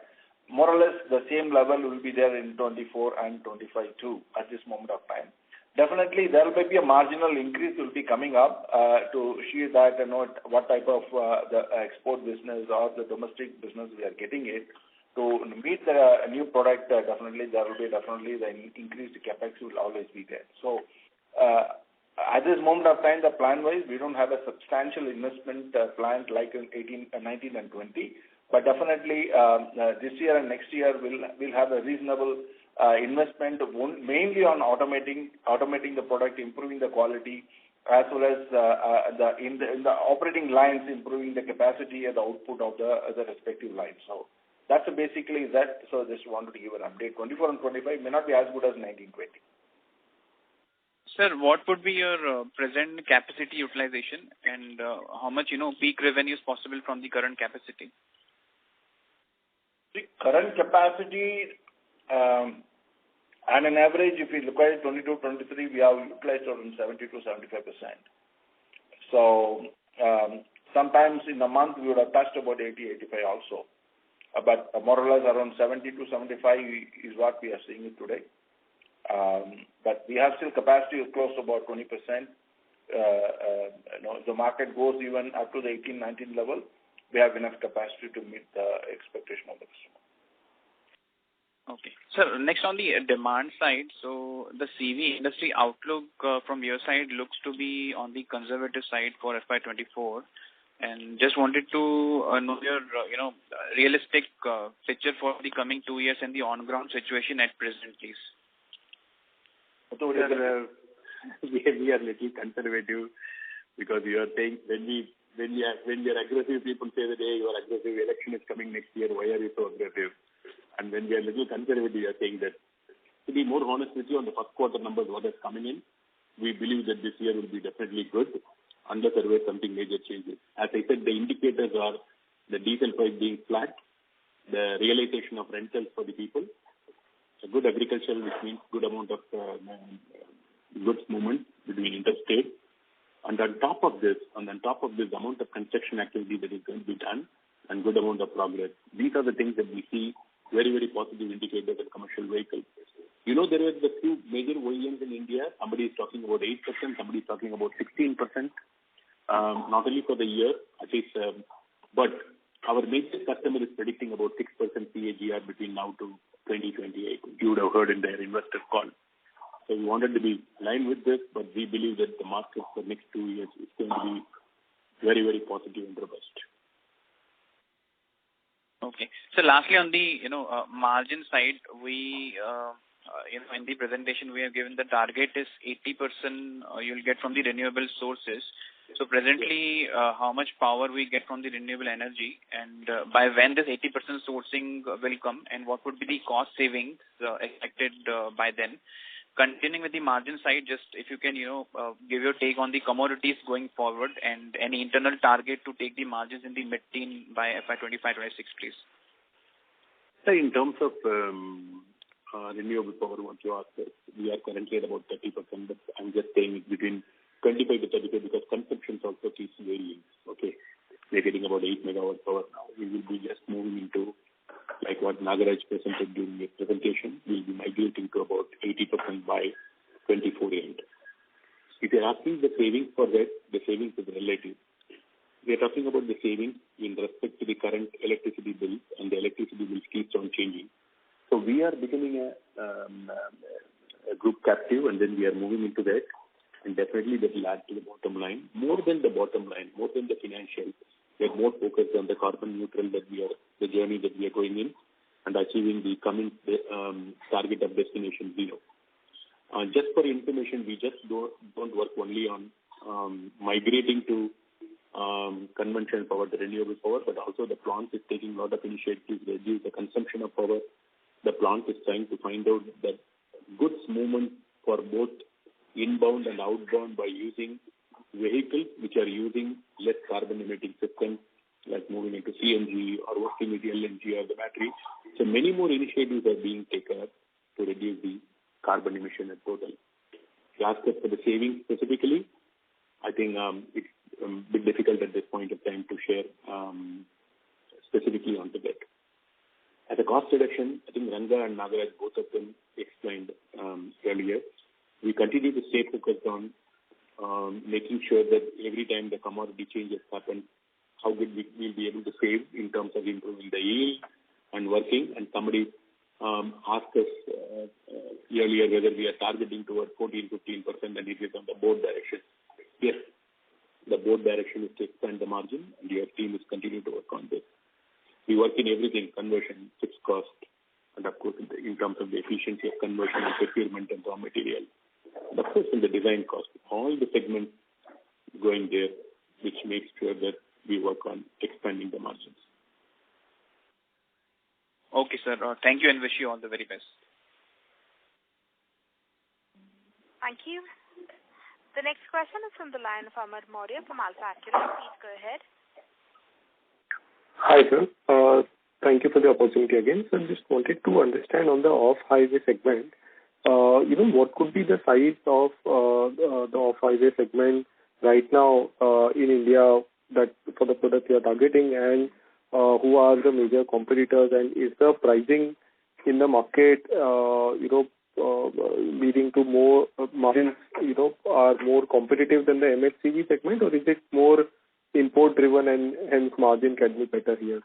S10: more or less the same level will be there in 24 and 25 too at this moment of time. Definitely, there will be a marginal increase will be coming up to see that what type of the export business or the domestic business we are getting it. To meet the new product, definitely there will be the increased capex will always be there. So at this moment of time, the plan-wise, we don't have a substantial investment plan like in 19 and 20, but definitely this year and next year we'll have a reasonable investment mainly on automating the product, improving the quality, as well as in the operating lines, improving the capacity and the output of the respective lines. So that's basically that. So just wanted to give an update. 24 and 25 may not be as good as 19-20.
S9: Sir, what would be your present capacity utilization, and how much peak revenue is possible from the current capacity?
S10: The current capacity, on an average, if we look at 22-23, we have utilized around 70 to 75%. So sometimes in a month we would have touched about 80-85 also. But more or less around 70 to 75 is what we are seeing it today. But we have still capacity close to about 20%. The market goes even up to the 18-19 level. We have enough capacity to meet the expectation of the customer.
S9: Okay. Sir, next on the demand side, so the CV industry outlook from your side looks to be on the conservative side for FY24. And just wanted to know your, realistic picture for the coming 2 years and the on-ground situation at present, please.
S3: We are little conservative because you are saying when we are aggressive, people say that, hey, you are aggressive, election is coming next year, why are you so aggressive? And when we are little conservative, we are saying that, to be more honest with you, on the first quarter numbers, what is coming in, we believe that this year will be definitely good unless there were something major changes. As I said, the indicators are the diesel price being flat, the realization of rentals for the people, a good agricultural, which means good amount of goods movement between interstate, and on top of this, amount of construction activity that is going to be done and good amount of progress. These are the things that we see very, very positive indicators of commercial vehicles. You know, there are the two major OEMs in India. Somebody is talking about 8%, somebody is talking about 16%, not only for the year, at least, but our major customer is predicting about 6% CAGR between now to 2028. You would have heard in their investor call. So we wanted to be aligned with this, but we believe that the market for next 2 years is going to be very, very positive and robust.
S9: Okay. So lastly, on the margin side, we in the presentation we have given the target is 80% you'll get from the renewable sources. So presently, how much power we get from the renewable energy, and by when this 80% sourcing will come, and what would be the cost savings expected by then? Continuing with the margin side, just if you can, give your take on the commodities going forward and any internal target to take the margins in the mid-teen by FY2025-26, please.
S3: So in terms of renewable power, what you asked, we are currently at about 30%, but I'm just saying it's between 25 to 35 because consumption also keeps varying. Okay, we're getting about 8 megawatt power now. We will be just moving into, like what Nagaraj presented during the presentation, we'll be migrating to about 80% by 24 end. If you're asking the savings for that, the savings is relative. We're talking about the savings in respect to the current electricity bill, and the electricity bill keeps on changing. So we are becoming a group captive, and then we are moving into that. And definitely that will add to the bottom line. More than the bottom line, more than the financial, we are more focused on the carbon neutral the journey that we are going in, and achieving the coming target of destination zero. Just for information, we just don't work only on migrating to conventional power, the renewable power, but also the plant is taking a lot of initiatives to reduce the consumption of power. The plant is trying to find out that goods movement for both inbound and outbound by using vehicles which are using less carbon emitting systems, like moving into CNG or working with LNG or the battery. So many more initiatives are being taken up to reduce the carbon emission at total. If you ask us for the savings specifically, I think it's a bit difficult at this point of time to share specifically onto that. As a cost reduction, I think Ranga and Nagaraj, both of them explained earlier. We continue to stay focused on making sure that every time the commodity changes happen, how good we'll be able to save in terms of improving the yield and working. And somebody asked us earlier whether we are targeting toward 14-15%, and it is on the board direction. Yes, the board direction is to expand the margin, and your team is continuing to work on this. We work in everything, conversion, fixed cost, and of course in terms of the efficiency of conversion and procurement and raw material. And of course in the design cost, all the segments going there, which makes sure that we work on expanding the margins.
S9: Okay, sir. Thank you and wish you all the very best.
S1: Thank you. The next question is from the line of Amar Maurya from Alpha Accurate. Please go ahead.
S7: Hi, sir. Thank you for the opportunity again. So I just wanted to understand on the off-highway segment, what could be the size of the off-highway segment right now in India that for the product you are targeting, and who are the major competitors, and is the pricing in the market, leading to more margins, are more competitive than the MHCV segment, or is it more import-driven and hence margin can be better here?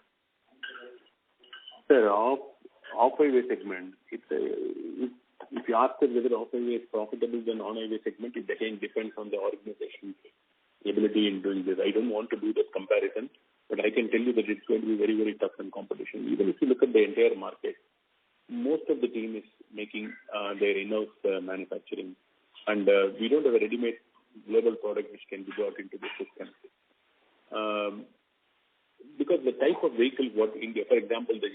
S3: Sir, off-highway segment, if you ask us whether off-highway is profitable than on-highway segment, it again depends on the organization's ability in doing this. I don't want to do that comparison, but I can tell you that it's going to be very, very tough in competition. Even if you look at the entire market, most of the team is making their in-house manufacturing, and we don't have a ready-made global product which can be brought into the system. Because the type of vehicle what India, for example, the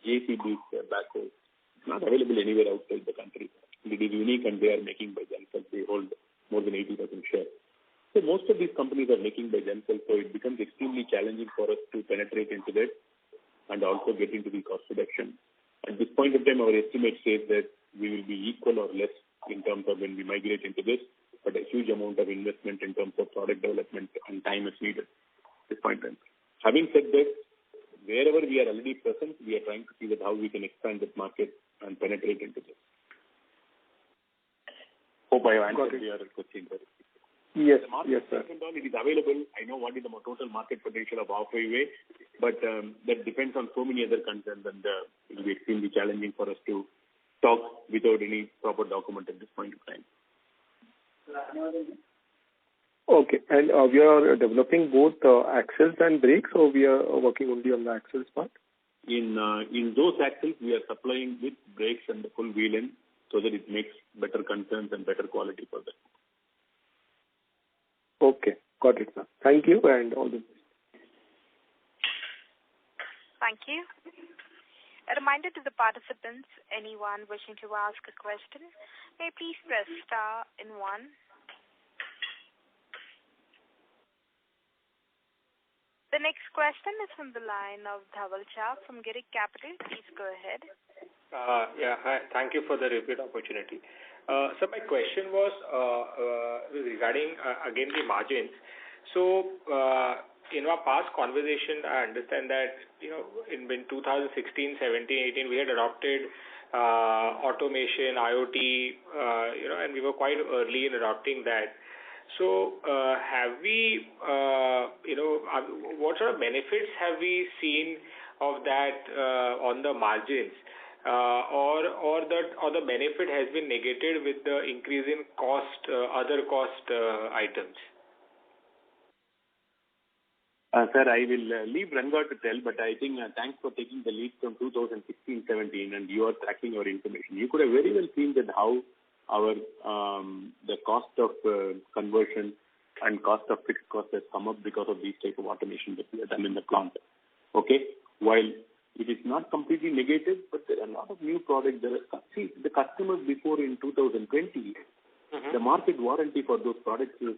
S3: JCB's backhoe, is not available anywhere outside the country. It is unique and they are making by themselves. They hold more than 80% share. So most of these companies are making by themselves, so it becomes extremely challenging for us to penetrate into that and also get into the cost reduction. At this point in time, our estimate says that we will be equal or less in terms of when we migrate into this, but a huge amount of investment in terms of product development and time is needed at this point in time. Having said that, wherever we are already present, we are trying to see that how we can expand this market and penetrate into this. Hope I have answered your question.
S7: Yes,
S3: yes, sir. It is available. I know what is the total market potential of off-highway, but that depends on so many other concerns, and it will be extremely challenging for us to talk without any proper document at this point in time.
S7: Okay, and we are developing both axles and brakes, or we are working only on the axles part?
S3: In those axles, we are supplying with brakes and the full wheel end so that it makes better concerns and better quality for them.
S7: Okay, got it, sir. Thank you and all the best.
S1: Thank you. A reminder to the participants, anyone wishing to ask a question, may please press star and 1. The next question is from the line of Dhaval Shah from Girik Capital. Please go ahead.
S8: Hi. Thank you for the repeat opportunity. So my question was regarding, again, the margins. So in our past conversation, I understand that, in 2016, 17, 18, we had adopted automation, IoT, and we were quite early in adopting that. So have we, what sort of benefits have we seen of that on the margins? Or the benefit has been negated with the increase in cost, other cost items?
S3: Sir, I will leave Ranga to tell, but I think thanks for taking the lead from 2016-17, and you are tracking our information. You could have very well seen that how our the cost of conversion and cost of fixed cost has come up because of these type of automation that we have done in the plant. Okay, while it is not completely negative, but there are a lot of new products. See, the customers before in 2020, the market warranty for those products is,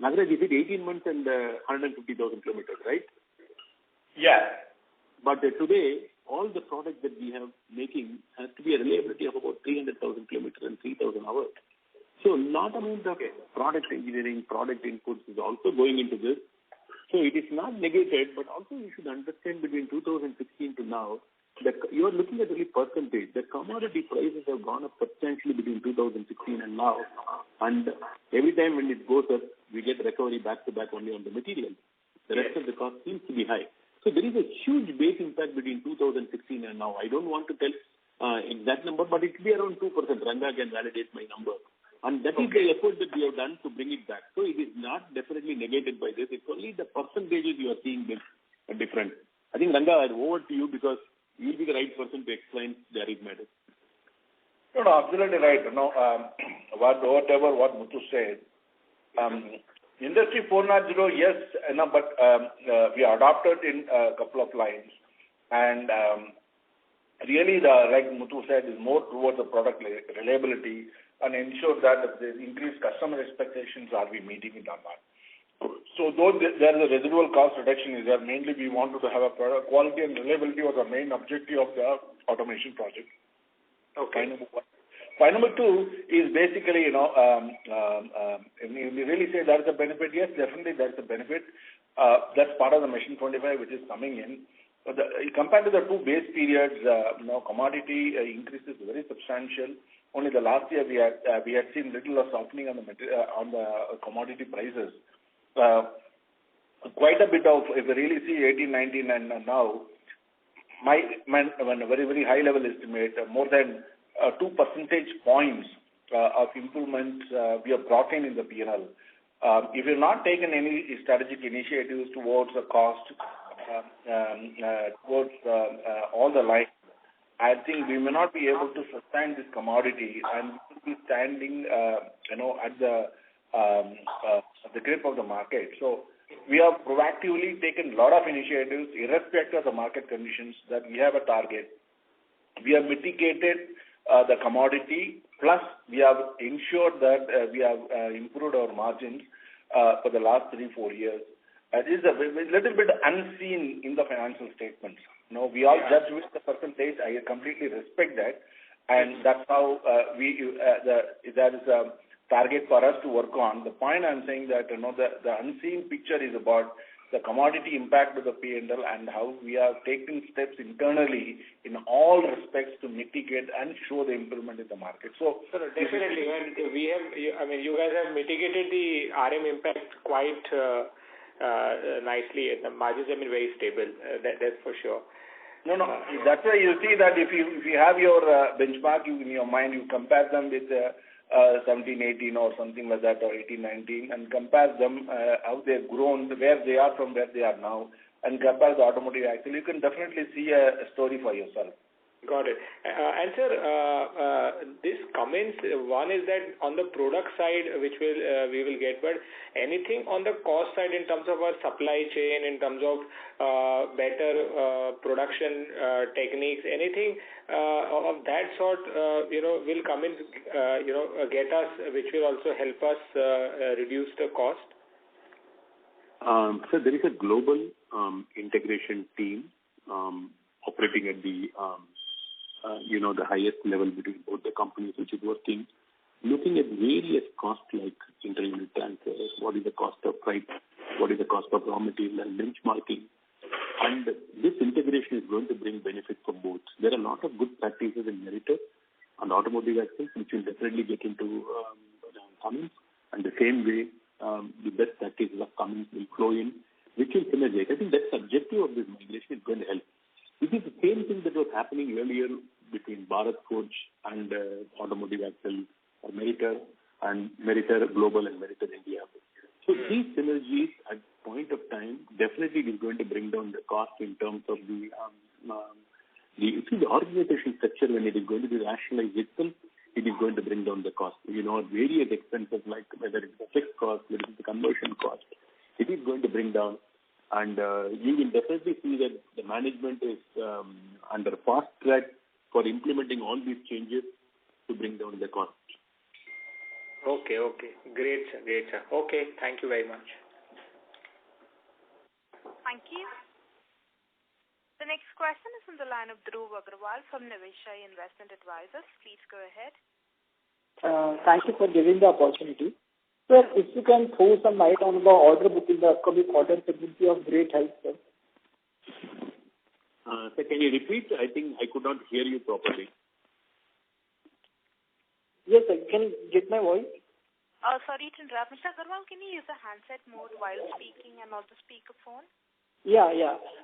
S3: Nagaraj, is it 18 months and 150,000 kilometers, right?
S10: Yeah.
S3: But today, all the products that we have making has to be a reliability of about 300,000 kilometers and 3,000 hours. So lot amount of product engineering, product inputs is also going into this. So it is not negated, but also you should understand between 2016 to now, that you are looking at only percentage. The commodity prices have gone up substantially between 2016 and now. And every time when it goes up, we get recovery back to back only on the material. The rest of the cost seems to be high. So there is a huge base impact between 2016 and now. I don't want to tell exact number, but it will be around 2%. Ranga can validate my number. And that is the effort that we have done to bring it back. So it is not definitely negated by this. It's only the percentages you are seeing this different. I think, Ranga, over to you because you will be the right person to explain the arithmetic.
S10: No, absolutely right. Whatever what Muthu said, Industry 4.0, yes, but we adopted in a couple of lines. And really, like Muthu said, is more towards the product reliability and ensure that the increased customer expectations are we meeting it or not. So though there is a residual cost reduction is there, mainly we wanted to have a product quality and reliability was the main objective of the automation project. Okay. Point number 2 is basically, we really say that's a benefit. Yes, definitely that's a benefit. That's part of the Mission 25 which is coming in. But compared to the 2 base periods, commodity increase is very substantial. Only the last year we had seen little softening on the commodity prices. Quite a bit of, if you really see 18, 19 and now, my a very, very high level estimate, more than 2 percentage points of improvements we have brought in the P&L. If you've not taken any strategic initiatives towards the cost, towards all the lines, I think we may not be able to sustain this commodity, and we will be standing, at the grip of the market. So we have proactively taken a lot of initiatives, irrespective of the market conditions, that we have a target. We have mitigated the commodity, plus we have ensured that we have improved our margins for the last 3-4 years. It is a little bit unseen in the financial statements. We all judge with the percentage. I completely respect that, and that's how that is a target for us to work on. The point I'm saying that the unseen picture is about the commodity impact to the P&L and how we are taking steps internally in all respects to mitigate and show the improvement in the market. So
S8: definitely, and you guys have mitigated the RM impact quite nicely. The margins have been very stable. That's for sure.
S10: No. That's why you see that if you have your benchmark in your mind, you compare them with 17, 18 or something like that, or 18, 19, and compare them how they've grown, where they are from where they are now, and compare the automotive axle. You can definitely see a story for yourself.
S8: Got it. And sir, this comments, one is that on the product side, which we will get, but anything on the cost side in terms of our supply chain, in terms of better production techniques, anything of that sort, will come in, get us, which will also help us reduce the cost?
S3: So there is a global integration team operating at the the highest level between both the companies, which is working, looking at various costs like inter-unit transfers, what is the cost of freight, what is the cost of raw material, and benchmarking. And this integration is going to bring benefit for both. There are a lot of good practices in Meritor and Automotive axles, which will definitely get into Cummins. And the same way, the best practices of Cummins will flow in, which will synergize. I think that's the objective of this migration is going to help. It is the same thing that was happening earlier between Bharat Forge and Automotive Axle, or Meritor, and Meritor Global and Meritor India. So these synergies at point of time definitely is going to bring down the cost in terms of the organization structure. When it is going to be rationalized itself, it is going to bring down the cost. Various expenses, like whether it's the fixed cost, whether it's the conversion cost, it is going to bring down. And you will definitely see that the management is under fast track for implementing all these changes to bring down the cost.
S8: Okay. Great, sir. Okay, thank you very much.
S1: Thank you. The next question is from the line of Dhruv Agrawal from Niveshaay Investment Advisors. Please go ahead.
S11: Thank you for giving the opportunity. Sir, if you can throw some light on the order book in the upcoming quarter, it would be of great help, sir.
S3: Sir, can you repeat? I think I could not hear you properly.
S11: Yes, sir. Can you get my voice?
S1: Sorry to interrupt. Mr. Agarwal, can you use the handset mode while speaking and not the speakerphone?
S11: Yeah.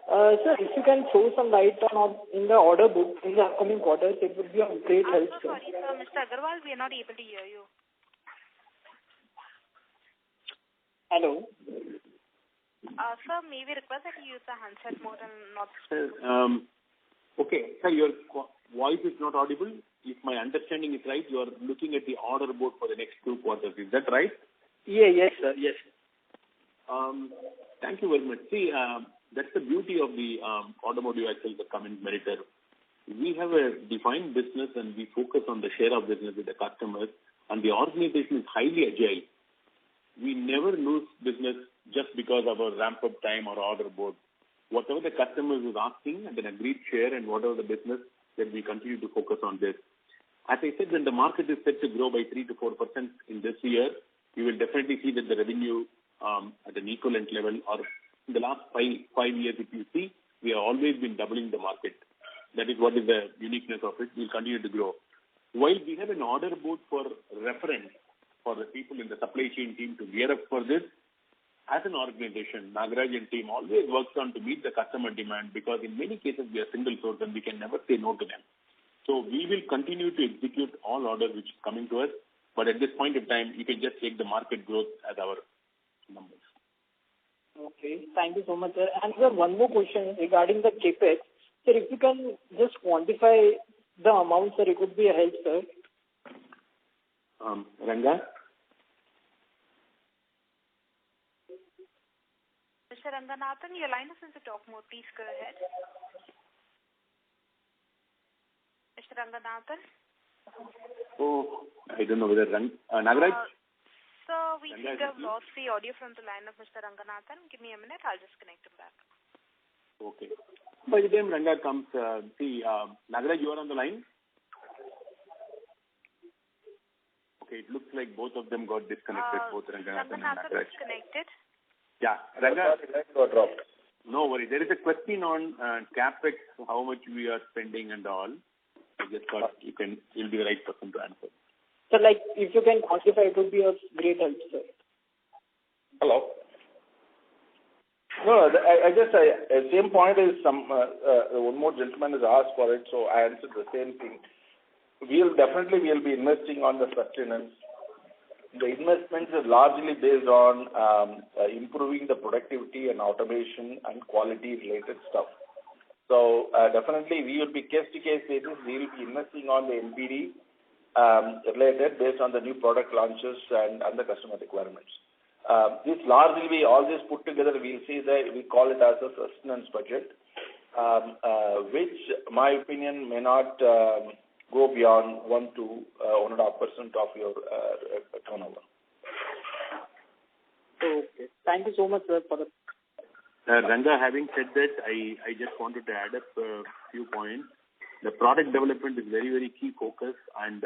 S11: Sir, if you can throw some light on in the order book in the upcoming quarters, it would be of great help, sir.
S1: Sorry, sir. Mr. Agarwal, we are not able to hear you.
S11: Hello.
S1: Sir, may we request that you use the handset mode and not the
S3: speakerphone? Okay. Sir, your voice is not audible. If my understanding is right, you are looking at the order book for the next 2 quarters. Is that right?
S11: Yes, sir. Yes.
S3: Thank you very much. See, that's the beauty of the automotive axles that come in Meritor. We have a defined business and we focus on the share of business with the customers, and the organization is highly agile. We never lose business just because of our ramp-up time or order board. Whatever the customer is asking and an agreed share, and whatever the business, then we continue to focus on this. As I said, when the market is set to grow by 3 to 4% in this year, you will definitely see that the revenue at an equivalent level, or in the last five years, if you see, we have always been doubling the market. That is what is the uniqueness of it. We'll continue to grow. While we have an order board for reference for the people in the supply chain team to gear up for this, as an organization, Nagaraj and team always works on to meet the customer demand, because in many cases we are single source and we can never say no to them. So we will continue to execute all orders which is coming to us, but at this point of time, you can just take the market growth as our numbers.
S11: Okay, thank you so much, sir. And sir, one more question regarding the CAPEX. Sir, if you can just quantify the amount, sir, it would be a help, sir.
S3: Ranga?
S1: Mr. Ranganathan, your line is in the talk mode. Please go ahead. Mr. Ranganathan?
S3: Oh, I don't know whether Nagaraj?
S1: So we seem to have lost the audio from the line of Mr. Ranganathan. Give me a minute. I'll just connect him back.
S3: Okay. By the time Ranga comes, Nagaraj, you are on the line? Okay, it looks like both of them got disconnected, both Ranganathan and Nagaraj.
S1: Is connected?
S3: Yeah, Ranga got dropped. No worry. There is a question on CapEx, how much we are spending and all. I just thought you'll be the right person to answer.
S11: So, like, if you can quantify, it would be a great help, sir.
S10: Hello. No, I just same point is one more gentleman has asked for it, so I answered the same thing. We'll be investing on the sustenance. The investments are largely based on improving the productivity and automation and quality related stuff. So definitely we will be case to case basis. We will be investing on the NPD related based on the new product launches and the customer requirements. This largely all this put together, we'll see that we call it as a sustenance budget, which my opinion may not go beyond 1 to 1.5% of your turnover.
S11: Okay. Thank you so much, sir, for the.
S3: Ranga, having said that, I just wanted to add up a few points. The product development is very, very key focus, and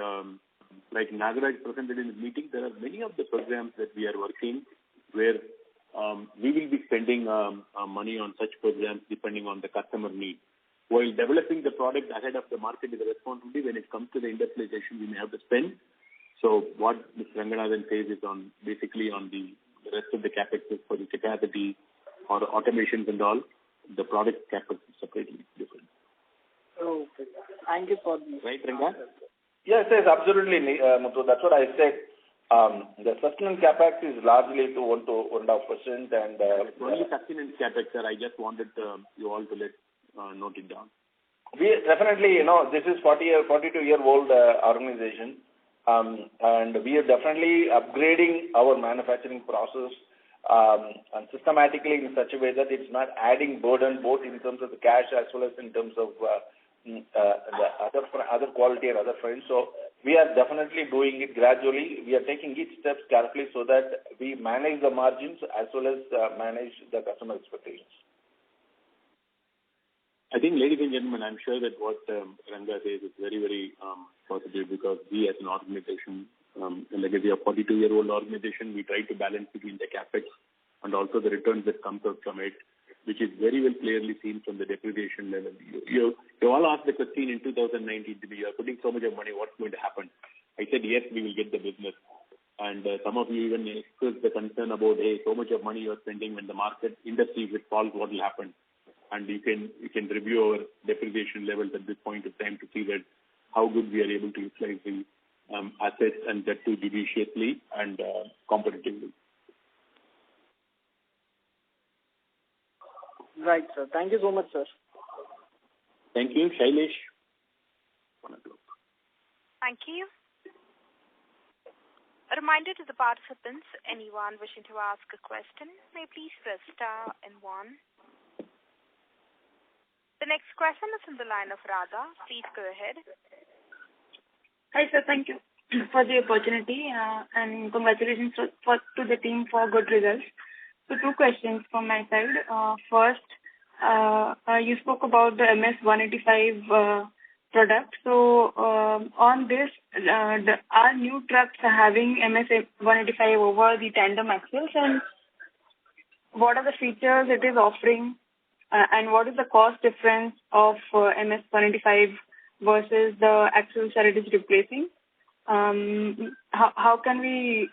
S3: like Nagaraj presented in the meeting, there are many of the programs that we are working where we will be spending money on such programs depending on the customer need. While developing the product ahead of the market is a responsibility, when it comes to the industrialization, we may have to spend. So what Mr. Ranganathan says is basically on the rest of the capex for the capacity or automations and all, the product capex is separately different.
S11: Okay. Thank you for this.
S3: Right, Ranga?
S10: Yes, absolutely, Muthu. That's what I said. The sustenance capex is largely to 1 to 1.5%, and
S3: only sustenance capex, sir. I just wanted you all to note it down.
S10: We definitely, this is 42-year-old organization, and we are definitely upgrading our manufacturing process and systematically in such a way that it's not adding burden both in terms of the cash as well as in terms of the other quality and other fronts. So we are definitely doing it gradually. We are taking each step carefully so that we manage the margins as well as manage the customer expectations.
S3: I think, ladies and gentlemen, I'm sure that what Ranga says is very, very positive, because we as an organization, like we are a 42-year-old organization, we try to balance between the capex and also the returns that comes out from it, which is very well clearly seen from the depreciation level. You all asked the question in 2019, you are putting so much of money, what's going to happen? I said, yes, we will get the business. And some of you even expressed the concern about, hey, so much of money you are spending when the market industry, if it falls, what will happen? And you can review our depreciation levels at this point of time to see that how good we are able to utilize the assets and that too judiciously and competitively.
S11: Right, sir. Thank you so much, sir.
S3: Thank you. Shailesh.
S1: Thank you. A reminder to the participants, anyone wishing to ask a question, may please press star and 1. The next question is from the line of Radha. Please go ahead.
S12: Hi, sir. Thank you for the opportunity and congratulations to the team for good results. So 2 questions from my side. First, you spoke about the MS-185 product. So on this, our new trucks are having MS-185 over the tandem axles, and what are the features it is offering? And what is the cost difference of MS-185 versus the axles that it is replacing? How can we,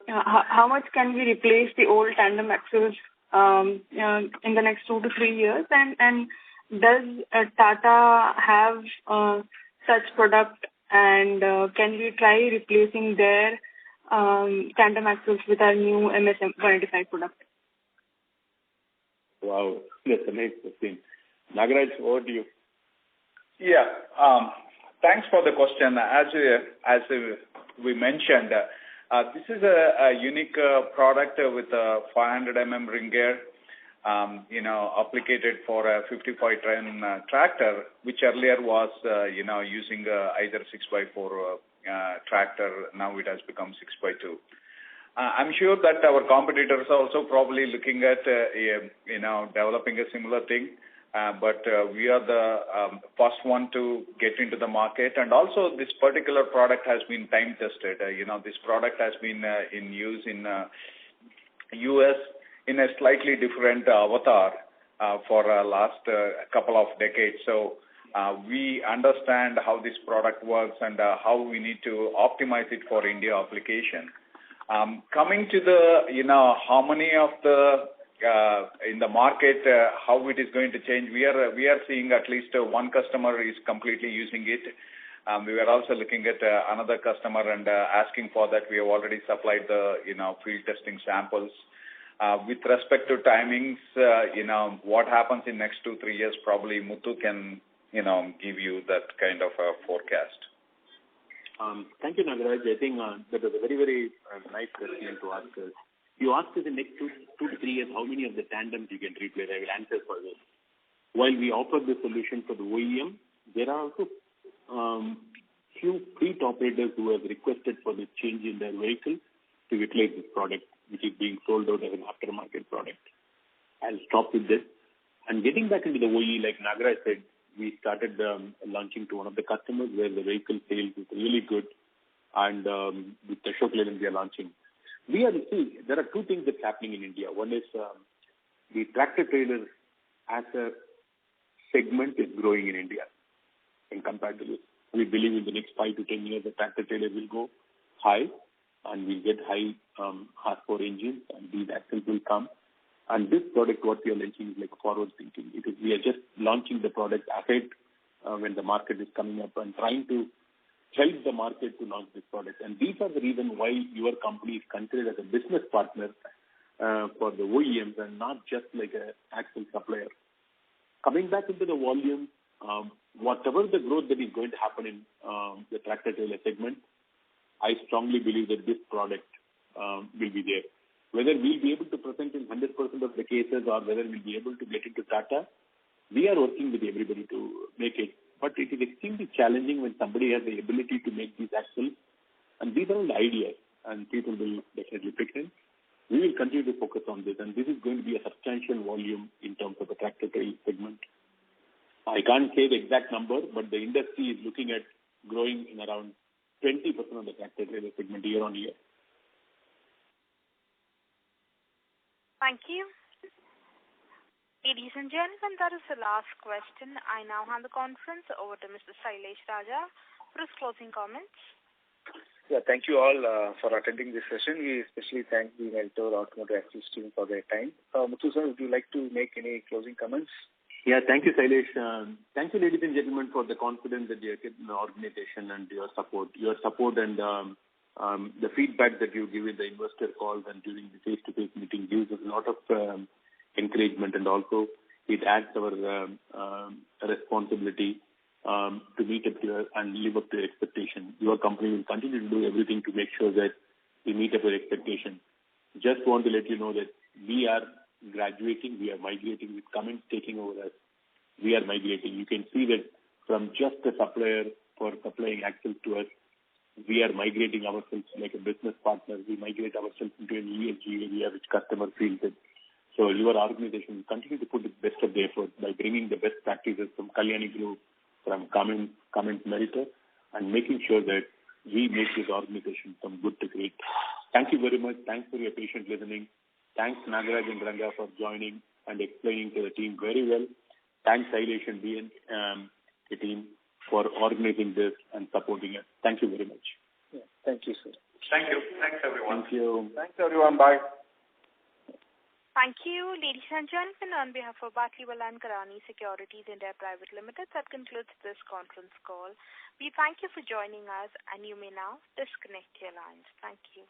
S12: how much can we replace the old tandem axles in the next 2 to 3 years? And does Tata have such product? And can we try replacing their tandem axles with our new MS-185 product?
S3: Wow, that's a nice question. Nagaraj, over to you.
S4: Yeah. Thanks for the question. As we mentioned, this is a unique product with a 500 mm ring gear, applicated for a 55-ton tractor, which earlier was, using either 6x4 tractor. Now it has become 6x2. I'm sure that our competitors are also probably looking at, developing a similar thing. But we are the first one to get into the market. And also this particular product has been time tested. This product has been in use in US in a slightly different avatar for last couple of decades. So we understand how this product works and how we need to optimize it for India application. Coming to the, how many of the in the market, how it is going to change, we are seeing at least one customer is completely using it. We were also looking at another customer and asking for that. We have already supplied the field testing samples. With respect to timings, what happens in next 2-3 years, probably Muthu can give you that kind of a forecast.
S3: Thank you, Nagaraj. I think that was a very, very nice question to ask us. You asked us in the next 2 to 3 years how many of the tandems you can replace. I will answer for this. While we offer the solution for the OEM, there are also few fleet operators who have requested for the change in their vehicle to utilize this product, which is being sold out as an aftermarket product. I'll stop with this. And getting back into the OE, like Nagaraj said, we started launching to one of the customers where the vehicle sales is really good, and with Ashok Leyland we are launching. There are two things that's happening in India. One is the tractor trailer as a segment is growing in India in compared to this. We believe in the next 5 to 10 years the tractor trailer will go high and we'll get high horsepower engines and these axles will come. And this product, what we are launching, is like forward thinking. We are just launching the product ahead when the market is coming up and trying to help the market to launch this product. And these are the reasons why your company is considered as a business partner for the OEMs and not just like an axle supplier. Coming back into the volume, whatever the growth that is going to happen in the tractor trailer segment, I strongly believe that this product will be there. Whether we'll be able to present in 100% of the cases or whether we'll be able to get into Tata, we are working with everybody to make it. But it is extremely challenging when somebody has the ability to make these axles. And these are all the ideas, and people will definitely pick them. We will continue to focus on this, and this is going to be a substantial volume in terms of the tractor trailer segment. I can't say the exact number, but the industry is looking at growing in around 20% of the tractor trailer segment year on year.
S1: Thank you. Ladies and gentlemen, that is the last question. I now hand the conference over to Mr. Sailesh Raja for his closing comments.
S2: Yeah, thank you all for attending this session. We especially thank the Mentor Automotive Axles team for their time. Muthu sir, would you like to make any closing comments?
S3: Yeah, thank you, Sailesh. Thank you, ladies and gentlemen, for the confidence that you have in the organization and your support. Your support and the feedback that you give in the investor calls and during the face-to-face meeting gives us a lot of encouragement, and also it adds our responsibility to meet up to and live up to your expectation. Your company will continue to do everything to make sure that we meet up your expectation. Just want to let you know that we are graduating, we are migrating with Cummins taking over us. We are migrating. You can see that from just a supplier for supplying axles to us, we are migrating ourselves like a business partner. We migrate ourselves into an ESG area which customer feels it. So your organization will continue to put the best of the effort by bringing the best practices from Kalyani Group, from Cummins Meritor, and making sure that we make this organization from good to great. Thank you very much. Thanks for your patient listening. Thanks Nagaraj and Ranga for joining and explaining to the team very well. Thanks Sailesh and the team for organizing this and supporting it. Thank you very much.
S2: Yeah, thank you, sir.
S4: Thank you. Thanks, everyone.
S3: Thank you.
S2: Thanks, everyone. Bye.
S1: Thank you, ladies and gentlemen. On behalf of Batliwala and Karani Securities India Private Limited, that concludes this conference call. We thank you for joining us, and you may now disconnect your lines. Thank you.